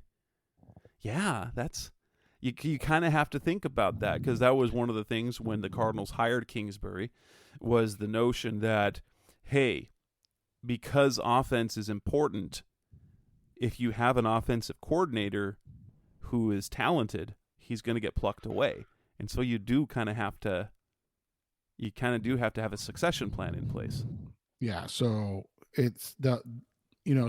B: Yeah, that's. You kind of have to think about that, because that was one of the things when the Cardinals hired Kingsbury, was the notion that, hey, because offense is important, if you have an offensive coordinator who is talented, he's going to get plucked away. And so you kind of do have to have a succession plan in place.
C: Yeah, so it's that,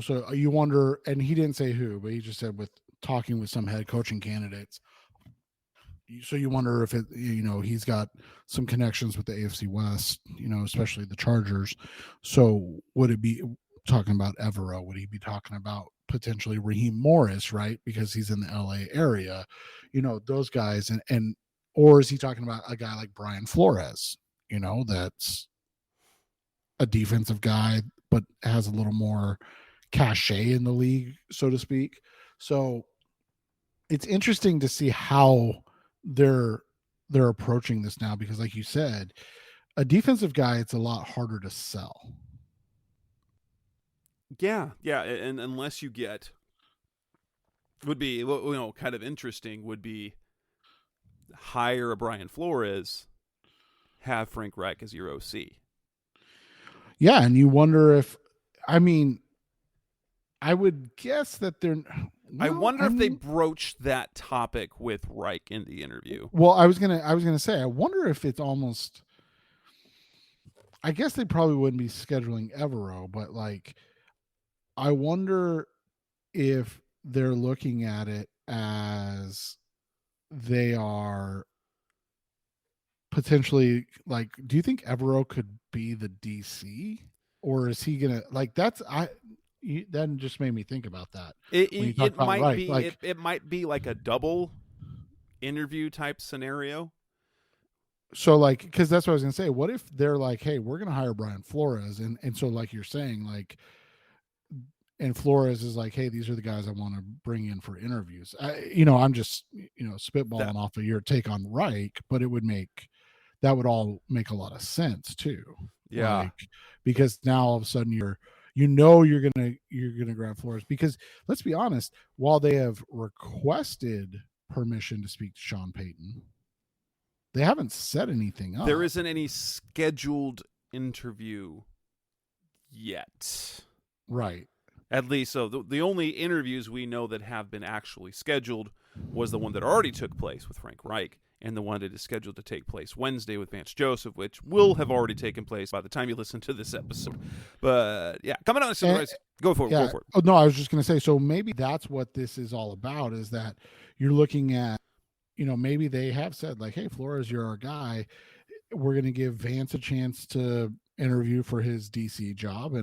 C: so you wonder, and he didn't say who, but he just said with talking with some head coaching candidates. So you wonder if he's got some connections with the AFC West, especially the Chargers. So would it be talking about Evero? Would he be talking about potentially Raheem Morris, right? Because he's in the LA area, those guys, or is he talking about a guy like Brian Flores, that's a defensive guy, but has a little more cachet in the league, so to speak. So it's interesting to see how they're approaching this now, because like you said, a defensive guy, it's a lot harder to sell.
B: Yeah, and unless you get, would be kind of interesting would be hire a Brian Flores, have Frank Reich as your OC.
C: Yeah, and you wonder if, I would guess that they're.
B: I wonder if they broached that topic with Reich in the interview.
C: Well, I was gonna say, I wonder if it's almost. I guess they probably wouldn't be scheduling Evero, but like, I wonder if they're looking at it as they are potentially like. Do you think Evero could be the DC, or is he gonna like? That just made me think about that.
B: It might be like, it might be like a double interview type scenario.
C: So like, because that's what I was gonna say. What if they're like, hey, we're gonna hire Brian Flores, and so like you're saying, like, and Flores is like, hey, these are the guys I want to bring in for interviews. I'm just spitballing off of your take on Reich, but that would all make a lot of sense too.
B: Yeah,
C: because now all of a sudden you're gonna grab Flores, because let's be honest, while they have requested permission to speak to Sean Payton, they haven't set anything up.
B: There isn't any scheduled interview yet.
C: Right.
B: At least, so the only interviews we know that have been actually scheduled was the one that already took place with Frank Reich, and the one that is scheduled to take place Wednesday with Vance Joseph, which will have already taken place by the time you listen to this episode. But yeah, coming on. Go for it.
C: Yeah.
B: Go for it.
C: Oh, no, I was just going to say, so maybe that's what this is all about, is that you're looking at, maybe they have said like, hey, Flores, you're our guy. We're going to give Vance a chance to interview for his DC job,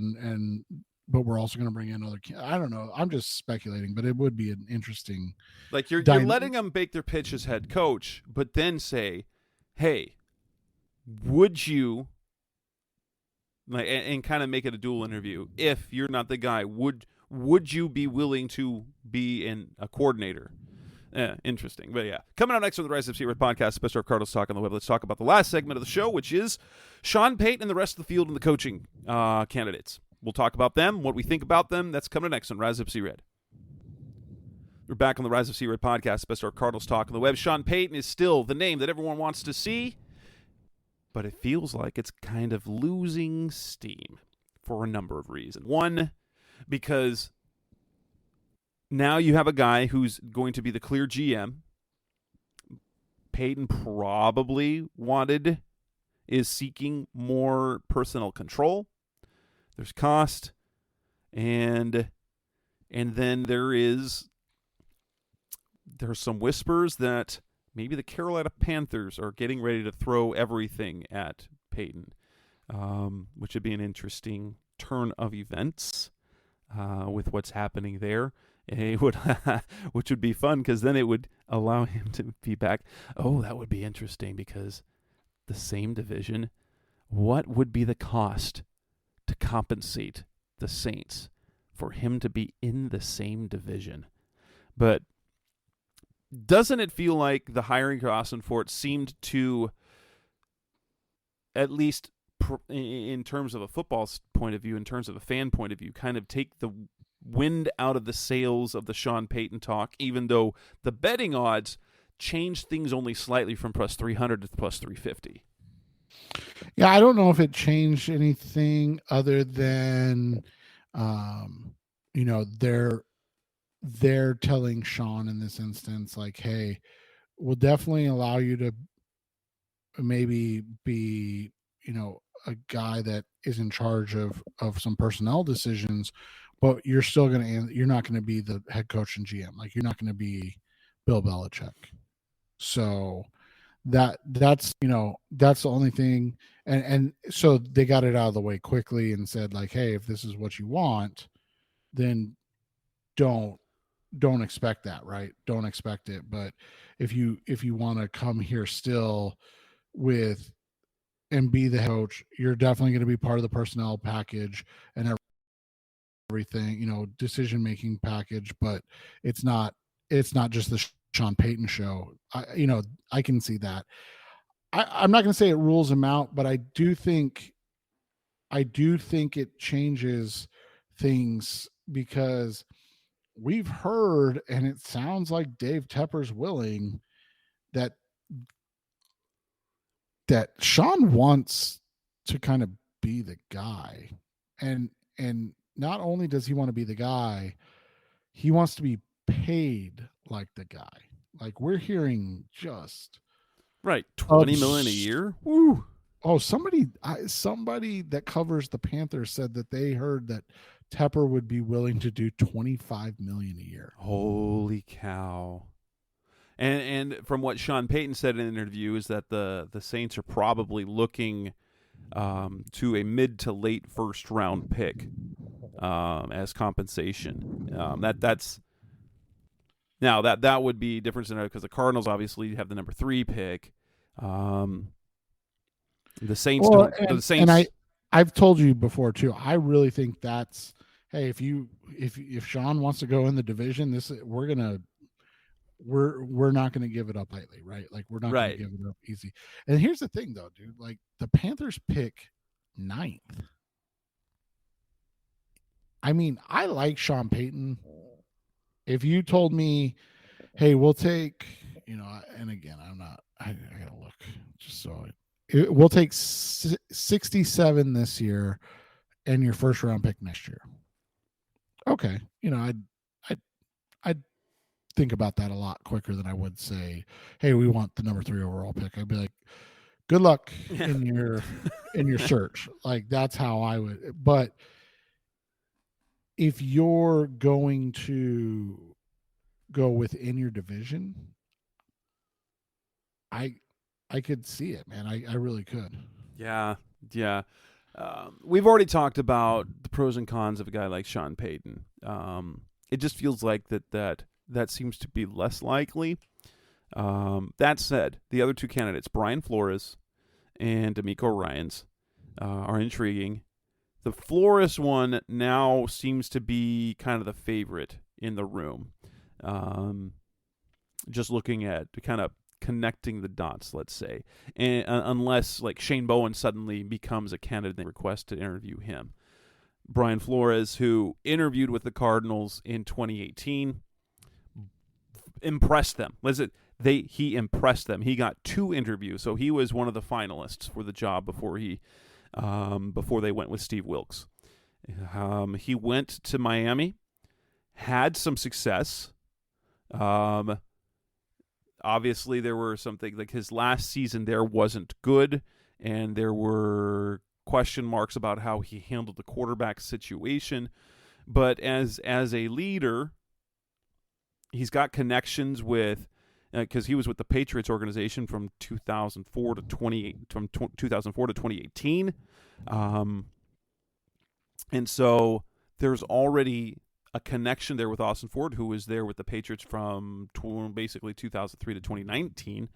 C: but we're also going to bring in other. I don't know. I'm just speculating, but it would be an interesting.
B: Like you're letting them bake their pitch as head coach, but then say, "Hey, would you?" Like, and kind of make it a dual interview. If you're not the guy, would you be willing to be a coordinator? Interesting, but yeah. Coming up next on the Rise Up Secret podcast, Special Cardinals Talk on the Web. Let's talk about the last segment of the show, which is Sean Payton and the rest of the field and the coaching candidates. We'll talk about them, what we think about them. That's coming next on Rise Up Sea Red. We're back on the Rise of Sea Red podcast, Special Cardinals Talk on the Web. Sean Payton is still the name that everyone wants to see, but it feels like it's kind of losing steam for a number of reasons. One, because now you have a guy who's going to be the clear GM. Payton probably is seeking more personnel control. There's cost, and then there's some whispers that maybe the Carolina Panthers are getting ready to throw everything at Payton, which would be an interesting turn of events with what's happening there. It would, which would be fun, because then it would allow him to be back. Oh, that would be interesting, because the same division, what would be the cost to compensate the Saints for him to be in the same division? But doesn't it feel like the hiring of Ossenfort seemed to, at least in terms of a football point of view, in terms of a fan point of view, kind of take the wind out of the sails of the Sean Payton talk, even though the betting odds changed things only slightly from plus 300 to plus 350?
C: Yeah, I don't know if it changed anything other than, they're telling Sean in this instance, like, hey, we'll definitely allow you to maybe be, a guy that is in charge of some personnel decisions, but you're not going to be the head coach and GM. Like, you're not going to be Bill Belichick. So that's the only thing. And so they got it out of the way quickly and said, like, hey, if this is what you want, then don't expect that, right? Don't expect it. But if you want to come here still and be the head coach, you're definitely going to be part of the personnel package and everything, decision-making package, but it's not just the Sean Payton show. I can see that. I'm not going to say it rules him out, but I do think it changes things, because we've heard, and it sounds like Dave Tepper's willing, that Sean wants to kind of be the guy. And not only does he want to be the guy, he wants to be paid like the guy. Like, we're hearing just
B: right, $20 million a year. Woo.
C: Oh, somebody that covers the Panthers said that they heard that Tepper would be willing to do $25 million a year.
B: Holy cow! And from what Sean Payton said in an interview is that the Saints are probably looking to a mid to late first round pick as compensation. That's now that would be different because the Cardinals obviously have the number 3 pick. The Saints don't. The Saints.
C: And I've told you before too. I really think that's, hey, if Sean wants to go in the division, we're not going to give it up lightly, right? Like, we're not going to give it up easy. And here's the thing, though, dude. Like, the Panthers pick 9th. I mean, I like Sean Payton. If you told me, hey, we'll take, and again, I gotta look just so we'll take 67 this year and your first round pick next year. Okay. I'd think about that a lot quicker than I would say, hey, we want the number 3 overall pick. I'd be like, good luck in your search. Like, that's how I would. But if you're going to go within your division, I could see it, man. I really could.
B: Yeah. We've already talked about the pros and cons of a guy like Sean Payton. It just feels like that seems to be less likely. That said, the other two candidates, Brian Flores and D'Amico Ryans, are intriguing. The Flores one now seems to be kind of the favorite in the room. Just looking at kind of connecting the dots, let's say, and unless like Shane Bowen suddenly becomes a candidate and request to interview him. Brian Flores, who interviewed with the Cardinals in 2018, impressed them. He impressed them. He got 2 interviews, so he was one of the finalists for the job before they went with Steve Wilkes. He went to Miami, had some success. Obviously, there were something like his last season there wasn't good, and there were question marks about how he handled the quarterback situation. But as a leader, he's got connections with, because he was with the Patriots organization from 2004 to 2018, and so there's already a connection there with Ossenfort, who was there with the Patriots from basically 2003 to 2019.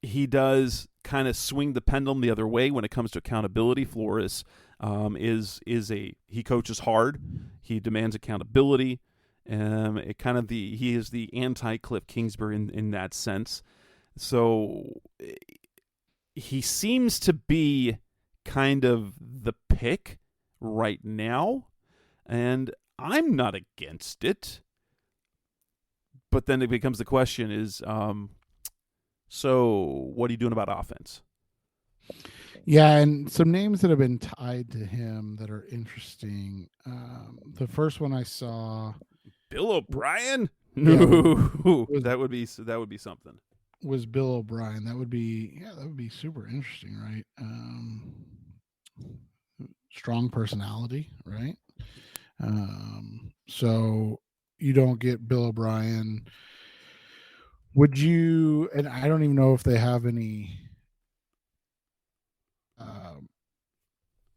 B: He does kind of swing the pendulum the other way when it comes to accountability. Flores he coaches hard. He demands accountability. He is the anti Kliff Kingsbury in that sense. So he seems to be kind of the pick right now, and I'm not against it. But then it becomes the question is, so what are you doing about offense?
C: Yeah, and some names that have been tied to him that are interesting. The first one I saw,
B: Bill O'Brien.
C: Yeah,
B: No, that would be something.
C: Was Bill O'Brien. That would be super interesting, right? Strong personality, right? So you don't get Bill O'Brien. Would you? And I don't even know if they have any.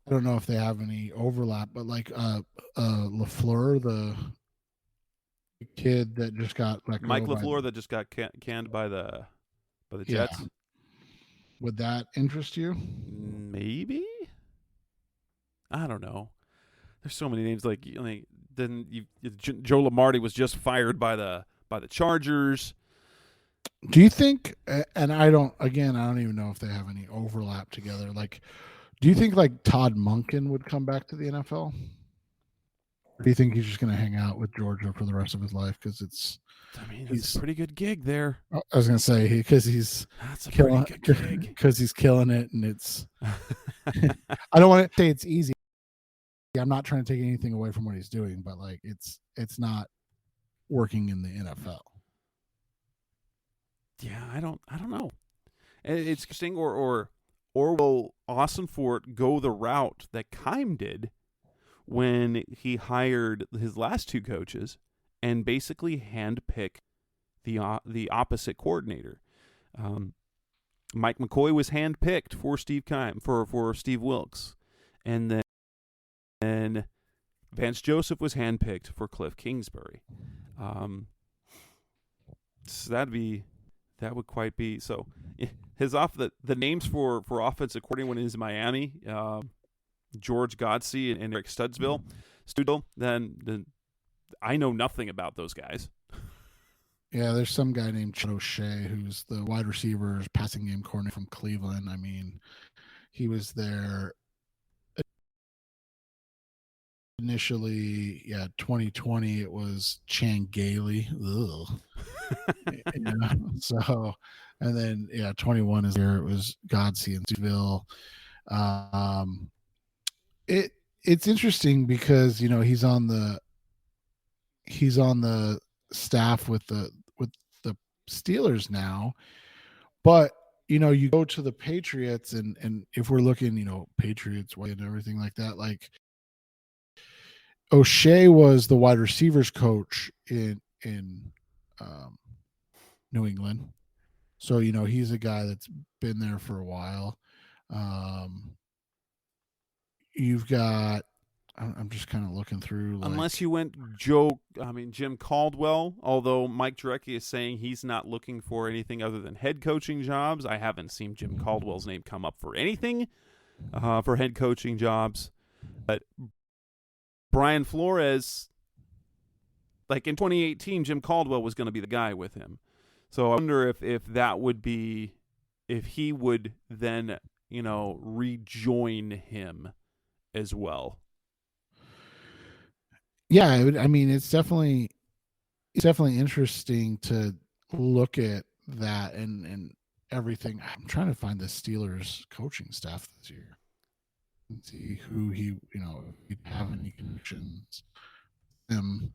C: I don't know if they have any overlap, but like LaFleur, the kid that just got
B: Mike LaFleur that just got canned by the Jets.
C: Yeah. Would that interest you?
B: Maybe. I don't know. There's so many names. Like Joe Lombardi was just fired by the Chargers.
C: Do you think? And I don't even know if they have any overlap together. Like, do you think like Todd Monken would come back to the NFL? Or do you think he's just going to hang out with Georgia for the rest of his life? Because it's
B: a pretty good gig there.
C: I was going to say because he's killing it, and it's. I don't want to say it's easy. I'm not trying to take anything away from what he's doing, but like it's not working in the NFL.
B: Yeah, I don't know. It's interesting. Or will Ossenfort go the route that Keim did when he hired his last 2 coaches and basically handpick the opposite coordinator? Mike McCoy was handpicked for Steve Keim for Steve Wilkes, and then Vance Joseph was handpicked for Kliff Kingsbury. So that would quite be so. The names for offensive coordinator when he's in Miami, George Godsey and Eric Studesville. Then I know nothing about those guys.
C: Yeah, there's some guy named Chad O'Shea who's the wide receivers passing game coordinator from Cleveland. I mean, he was there initially, 2020 it was Chan Gailey. So, and then 21 is there. It was Godsey and Seville. It's interesting because he's on the staff with the Steelers now, but you go to the Patriots and if we're looking, Patriots way and everything like that, like O'Shea was the wide receivers coach in New England. So, he's a guy that's been there for a while. You've got, I'm just kind of looking through.
B: Unless you went Jim Caldwell, although Mike Jurecki is saying he's not looking for anything other than head coaching jobs. I haven't seen Jim Caldwell's name come up for anything for head coaching jobs. But Brian Flores, like in 2018, Jim Caldwell was going to be the guy with him. So I wonder if that would be, if he would then, rejoin him as well.
C: Yeah, I mean, it's definitely interesting to look at that and everything. I'm trying to find the Steelers coaching staff this year and see who he, he'd have any connections.
B: You've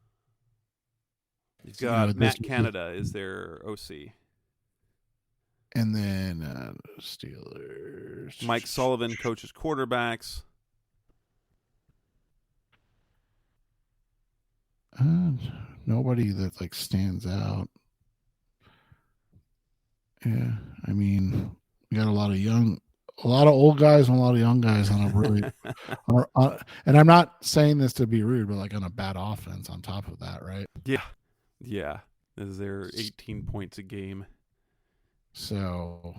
B: got Matt Canada is their OC.
C: And then Steelers.
B: Mike Sullivan coaches quarterbacks.
C: Nobody that like stands out. Yeah, I mean, we got a lot of old guys and a lot of young guys on a really, and I'm not saying this to be rude, but like on a bad offense on top of that, right?
B: Yeah. Is there 18 points a game?
C: So,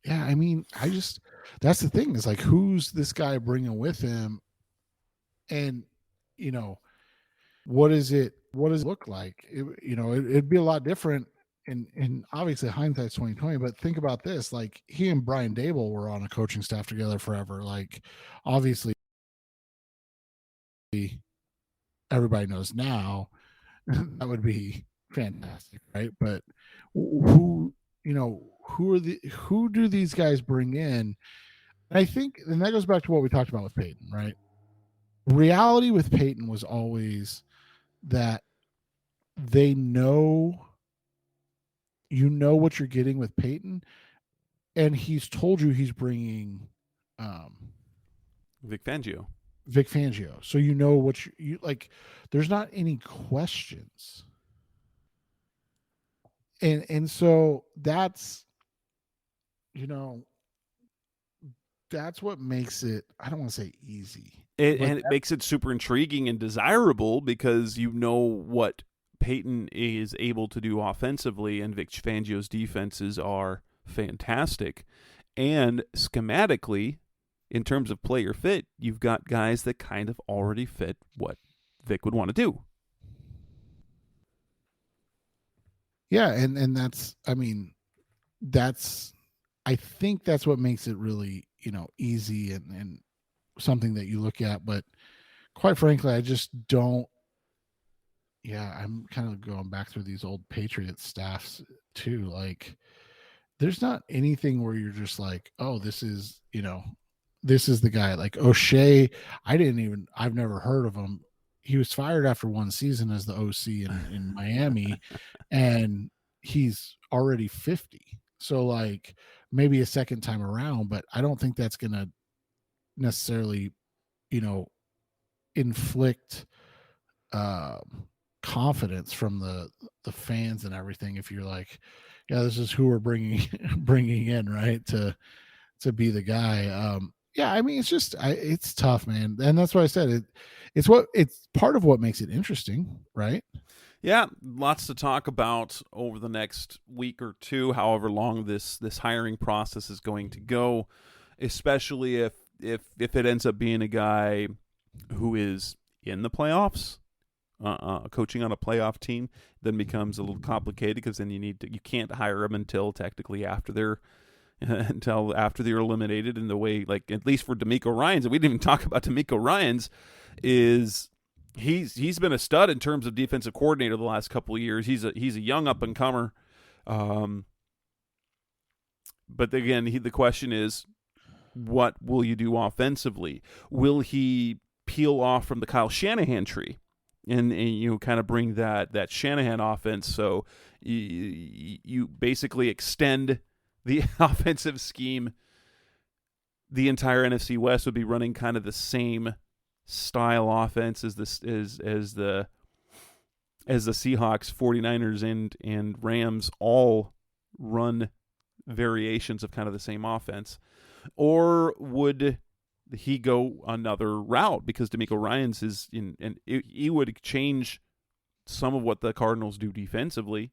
C: yeah, I mean, that's the thing is like, who's this guy bringing with him, and what does it look like? It'd be a lot different. And obviously hindsight's 2020, but think about this, like he and Brian Dable were on a coaching staff together forever. Like obviously everybody knows now that would be fantastic, right? But who do these guys bring in? And I think, and that goes back to what we talked about with Peyton, right? Reality with Peyton was always that they know what you're getting with Peyton, and he's told you he's bringing
B: Vic Fangio.
C: So you know what you like. There's not any questions, and so that's that's what makes it. I don't want to say easy,
B: and it makes it super intriguing and desirable because what Peyton is able to do offensively, and Vic Fangio's defenses are fantastic. And schematically, in terms of player fit, you've got guys that kind of already fit what Vic would want to do.
C: Yeah, and that's, I mean, I think that's what makes it really, easy and something that you look at. But quite frankly, I just don't. Yeah, I'm kind of going back through these old Patriot staffs too. Like, there's not anything where you're just like, oh, this is the guy. Like O'Shea, I've never heard of him. He was fired after one season as the OC in Miami, and he's already 50. So like maybe a second time around, but I don't think that's going to necessarily, inflict confidence from the fans and everything. If you're like, yeah, this is who we're bringing in, right, to be the guy. Yeah, I mean, it's tough, man, and that's why I said it's part of what makes it interesting, right?
B: Yeah, lots to talk about over the next week or two, however long this hiring process is going to go, especially if it ends up being a guy who is in the playoffs, coaching on a playoff team, then becomes a little complicated because then you can't hire him until technically after they're until after they were eliminated. In the way, like at least for D'Amico Ryans, and we didn't even talk about D'Amico Ryans, is he's been a stud in terms of defensive coordinator the last couple of years. He's a young up and comer. But again, the question is, what will you do offensively? Will he peel off from the Kyle Shanahan tree and kind of bring that Shanahan offense? So you basically extend the offensive scheme. The entire NFC West would be running kind of the same style offense as the Seahawks, 49ers, and Rams all run variations of kind of the same offense. Or would he go another route? Because D'Amico Ryans he would change some of what the Cardinals do defensively.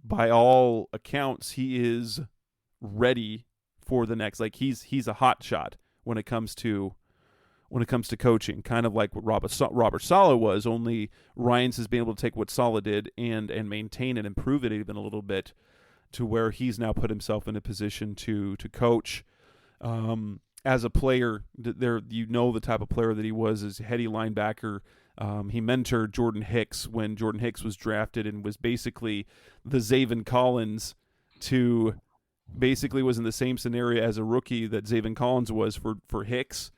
B: By all accounts, he is ready for the next. Like he's a hot shot when it comes to coaching, kind of like what Robert Saleh was. Only Ryans has been able to take what Saleh did and maintain and improve it even a little bit, to where he's now put himself in a position to coach. As a player, the type of player that he was as a heady linebacker. He mentored Jordan Hicks when Jordan Hicks was drafted, and was basically the Zaven Collins was in the same scenario as a rookie that Zaven Collins was for Hicks,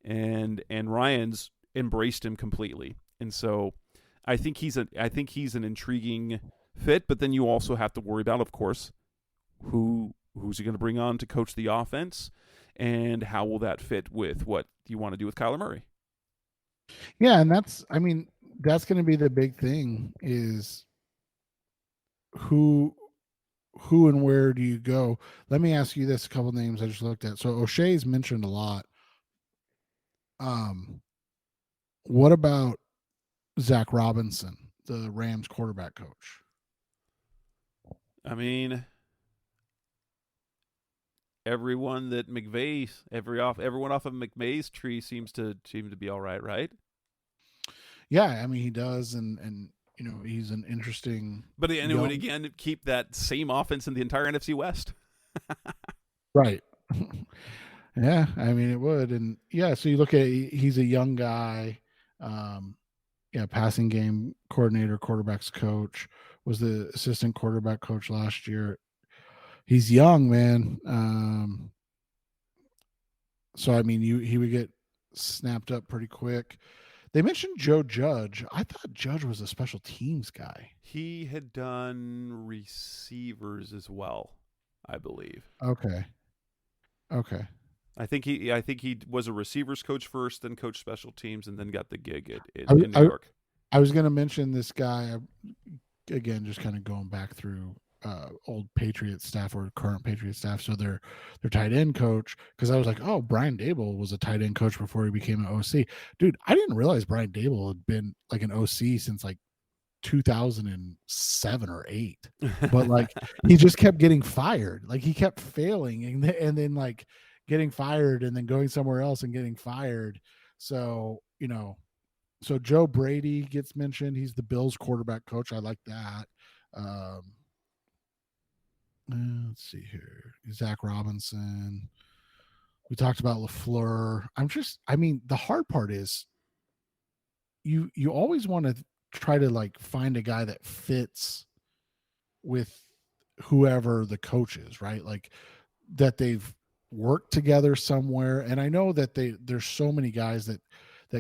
B: and Ryans embraced him completely. And so I think he's an intriguing fit, but then you also have to worry about, of course, who's he going to bring on to coach the offense, and how will that fit with what you want to do with Kyler Murray?
C: Yeah, and that's going to be the big thing, is who and where do you go? Let me ask you this, a couple names I just looked at. So O'Shea's mentioned a lot. What about Zach Robinson, the Rams quarterback coach?
B: I mean, everyone off of McVay's tree seem to be all right?
C: Yeah, I mean he does, and he's an interesting.
B: But it would again keep that same offense in the entire NFC West.
C: Right. Yeah, I mean it would, and yeah. So you look at he's a young guy, passing game coordinator, quarterbacks coach, was the assistant quarterback coach last year. He's young, man. So I mean, he would get snapped up pretty quick. They mentioned Joe Judge. I thought Judge was a special teams guy.
B: He had done receivers as well, I believe.
C: Okay.
B: I think he was a receivers coach first, then coached special teams, and then got the gig in New York.
C: I was going to mention this guy again, just kind of going back through old Patriot staff or current Patriot staff. So their tight end coach, because I was like, oh, Brian Daboll was a tight end coach before he became an OC. Dude, I didn't realize Brian Daboll had been like an OC since like 2007 or 8. But like he just kept getting fired. Like he kept failing and then like getting fired and then going somewhere else and getting fired. So, so Joe Brady gets mentioned. He's the Bills quarterback coach. I like that. Let's see here. Zach Robinson. We talked about LaFleur. The hard part is you always want to try to like find a guy that fits with whoever the coach is, right? Like that they've worked together somewhere. And I know that there's so many guys that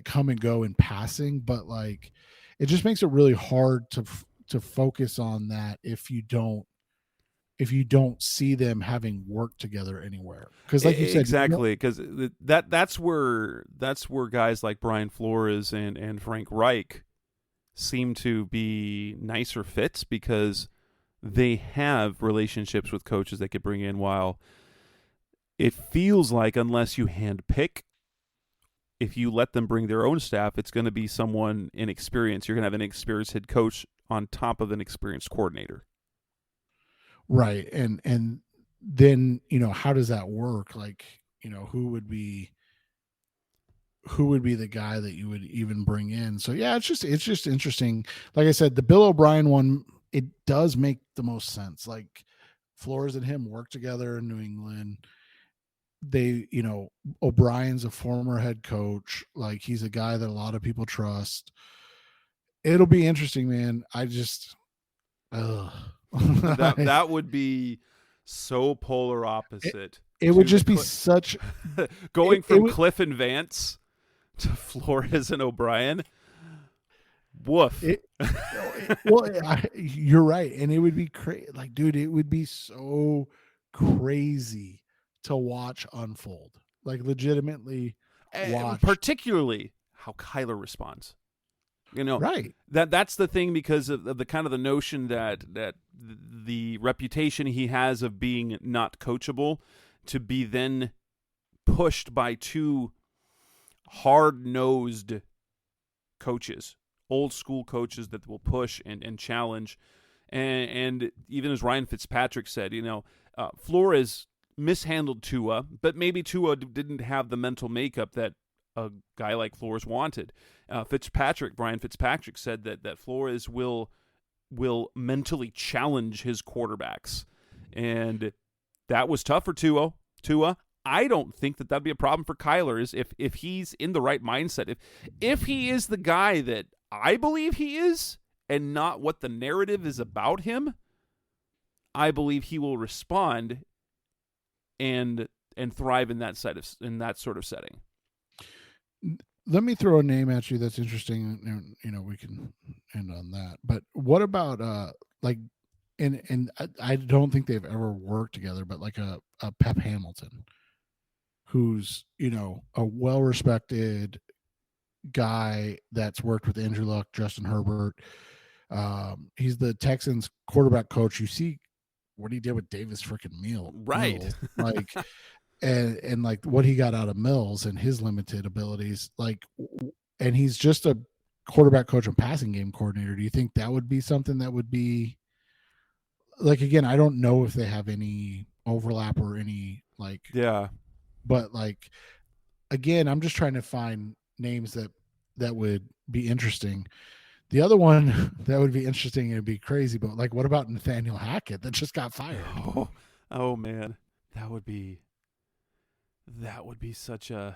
C: come and go in passing, but like it just makes it really hard to focus on that if you don't see them having worked together anywhere. Because like you said,
B: exactly, because that's where guys like Brian Flores and Frank Reich seem to be nicer fits, because they have relationships with coaches they could bring in, while it feels like unless you handpick, if you let them bring their own staff, it's going to be someone inexperienced. You're going to have an experienced head coach on top of an experienced coordinator.
C: Right. And then, how does that work? Like, who would be the guy that you would even bring in? So yeah, it's just interesting. Like I said, the Bill O'Brien one, it does make the most sense. Like Flores and him work together in New England. They, O'Brien's a former head coach. Like, he's a guy that a lot of people trust. It'll be interesting, man. I just,
B: that would be so polar opposite.
C: It would just be such
B: going from Kliff and Vance to Flores and O'Brien. Woof.
C: You're right, and it would be crazy. Like, dude, it would be so crazy to watch unfold. Like, legitimately watch.
B: Particularly how Kyler responds.
C: Right.
B: That's the thing, because of the kind of the notion that the reputation he has of being not coachable, to be then pushed by two hard-nosed coaches, old school coaches that will push and challenge. And even as Ryan Fitzpatrick said, Flores mishandled Tua, but maybe Tua didn't have the mental makeup that a guy like Flores wanted. Brian Fitzpatrick said that Flores will mentally challenge his quarterbacks, and that was tough for Tua. I don't think that'd be a problem for Kyler, is if he's in the right mindset. If he is the guy that I believe he is, and not what the narrative is about him, I believe he will respond and thrive in that sort of setting.
C: Let me throw a name at you that's interesting, and we can end on that. But what about and I don't think they've ever worked together, but like a Pep Hamilton, who's a well-respected guy that's worked with Andrew Luck, Justin Herbert. He's the Texans quarterback coach. You see what he did with Davis freaking Mills,
B: right?
C: Like, and like what he got out of Mills and his limited abilities, like, and he's just a quarterback coach and passing game coordinator. Do you think that would be something that would be like, again, I don't know if they have any overlap or any but like, again, I'm just trying to find names that would be interesting. The other one that would be interesting and it'd be crazy, but like, what about Nathaniel Hackett that just got fired?
B: Oh man, that would be such a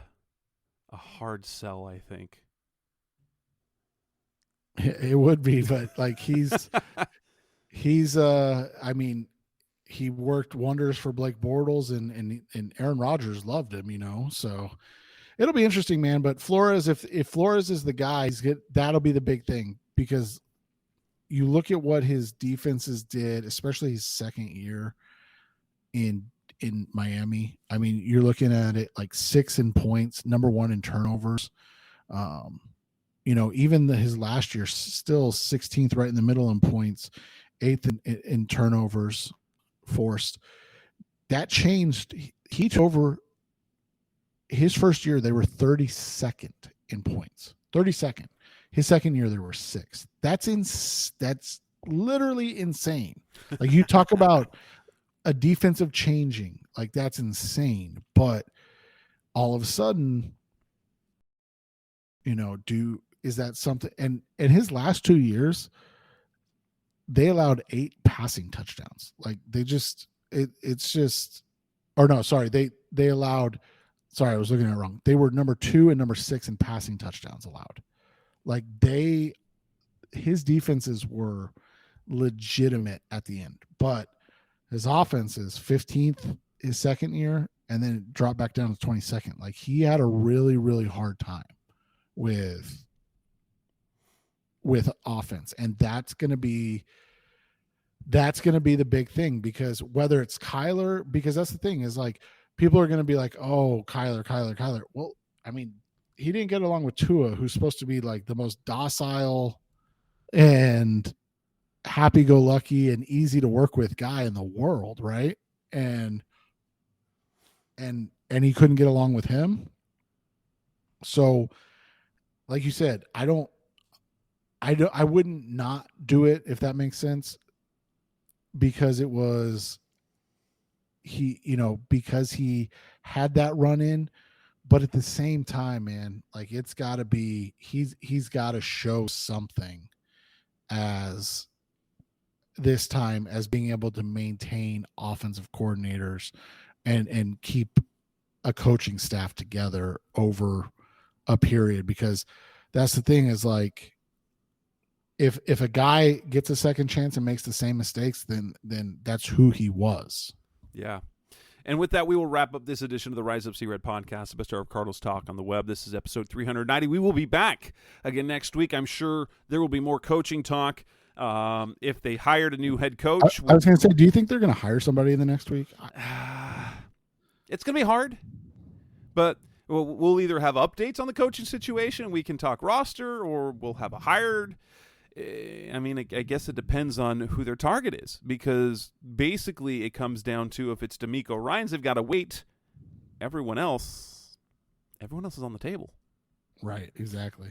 B: hard sell, I think.
C: It would be, but like, he's I mean, he worked wonders for Blake Bortles, and Aaron Rodgers loved him, so it'll be interesting, man. But Flores, if Flores is the guy, that'll be the big thing, because you look at what his defenses did, especially his second year in Miami. I mean, you're looking at it like 6 in points, number 1 in turnovers. Even his last year, still 16th, right in the middle in points, 8th in turnovers forced. That changed. He took over his first year. They were 32nd in points. 32nd. His second year, they were 6th. That's literally insane. Like, you talk about a defensive changing, like, that's insane. But all of a sudden, is that something? And in his last 2 years, they allowed 8 passing touchdowns. Like, they just, it's just, or no, sorry, they allowed, sorry, I was looking at it wrong. They were number 2 and number 6 in passing touchdowns allowed. Like, his defenses were legitimate at the end, but his offense is 15th his second year, and then it dropped back down to 22nd. Like, he had a really, really hard time with offense, and that's going to be the big thing, because whether it's Kyler, because that's the thing, is like, people are going to be like, oh, Kyler. Well, I mean, he didn't get along with Tua, who's supposed to be like the most docile and happy-go-lucky and easy to work with guy in the world, right? And he couldn't get along with him. So, like you said, I wouldn't not do it, if that makes sense, because it was because he had that run in. But at the same time, man, like, it's got to be, he's got to show something as this time as being able to maintain offensive coordinators and keep a coaching staff together over a period, because that's the thing is like, if a guy gets a second chance and makes the same mistakes, then that's who he was.
B: Yeah. And with that, we will wrap up this edition of the Rise Up Sea Red podcast, the best hour of Cardinals talk on the web. This is episode 390. We will be back again next week. I'm sure there will be more coaching talk. If they hired a new head coach.
C: I was going to say, do you think they're going to hire somebody in the next week?
B: It's going to be hard, but we'll either have updates on the coaching situation, we can talk roster, or we'll have a hired. I mean, I guess it depends on who their target is, because basically it comes down to, if it's D'Amico Ryans, they've got to wait. Everyone else is on the table.
C: Right, exactly.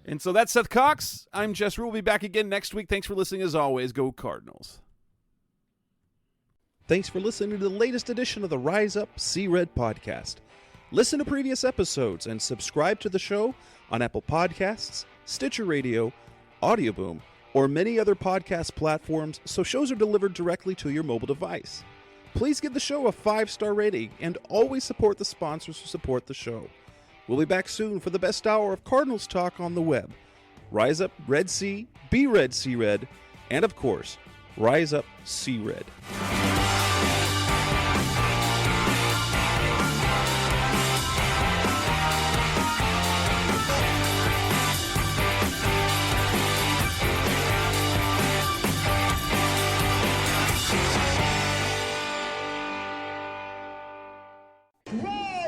B: And so that's Seth Cox. I'm Jess Rule. We'll be back again next week. Thanks for listening as always. Go Cardinals.
D: Thanks for listening to the latest edition of the Rise Up Sea Red podcast. Listen to previous episodes and subscribe to the show on Apple Podcasts, Stitcher Radio, Audioboom, or many other podcast platforms, so shows are delivered directly to your mobile device. Please give the show a 5-star rating and always support the sponsors who support the show. We'll be back soon for the best hour of Cardinals talk on the web. Rise up Red Sea, be Red Sea Red, and of course, Rise Up Sea Red.
E: Roll!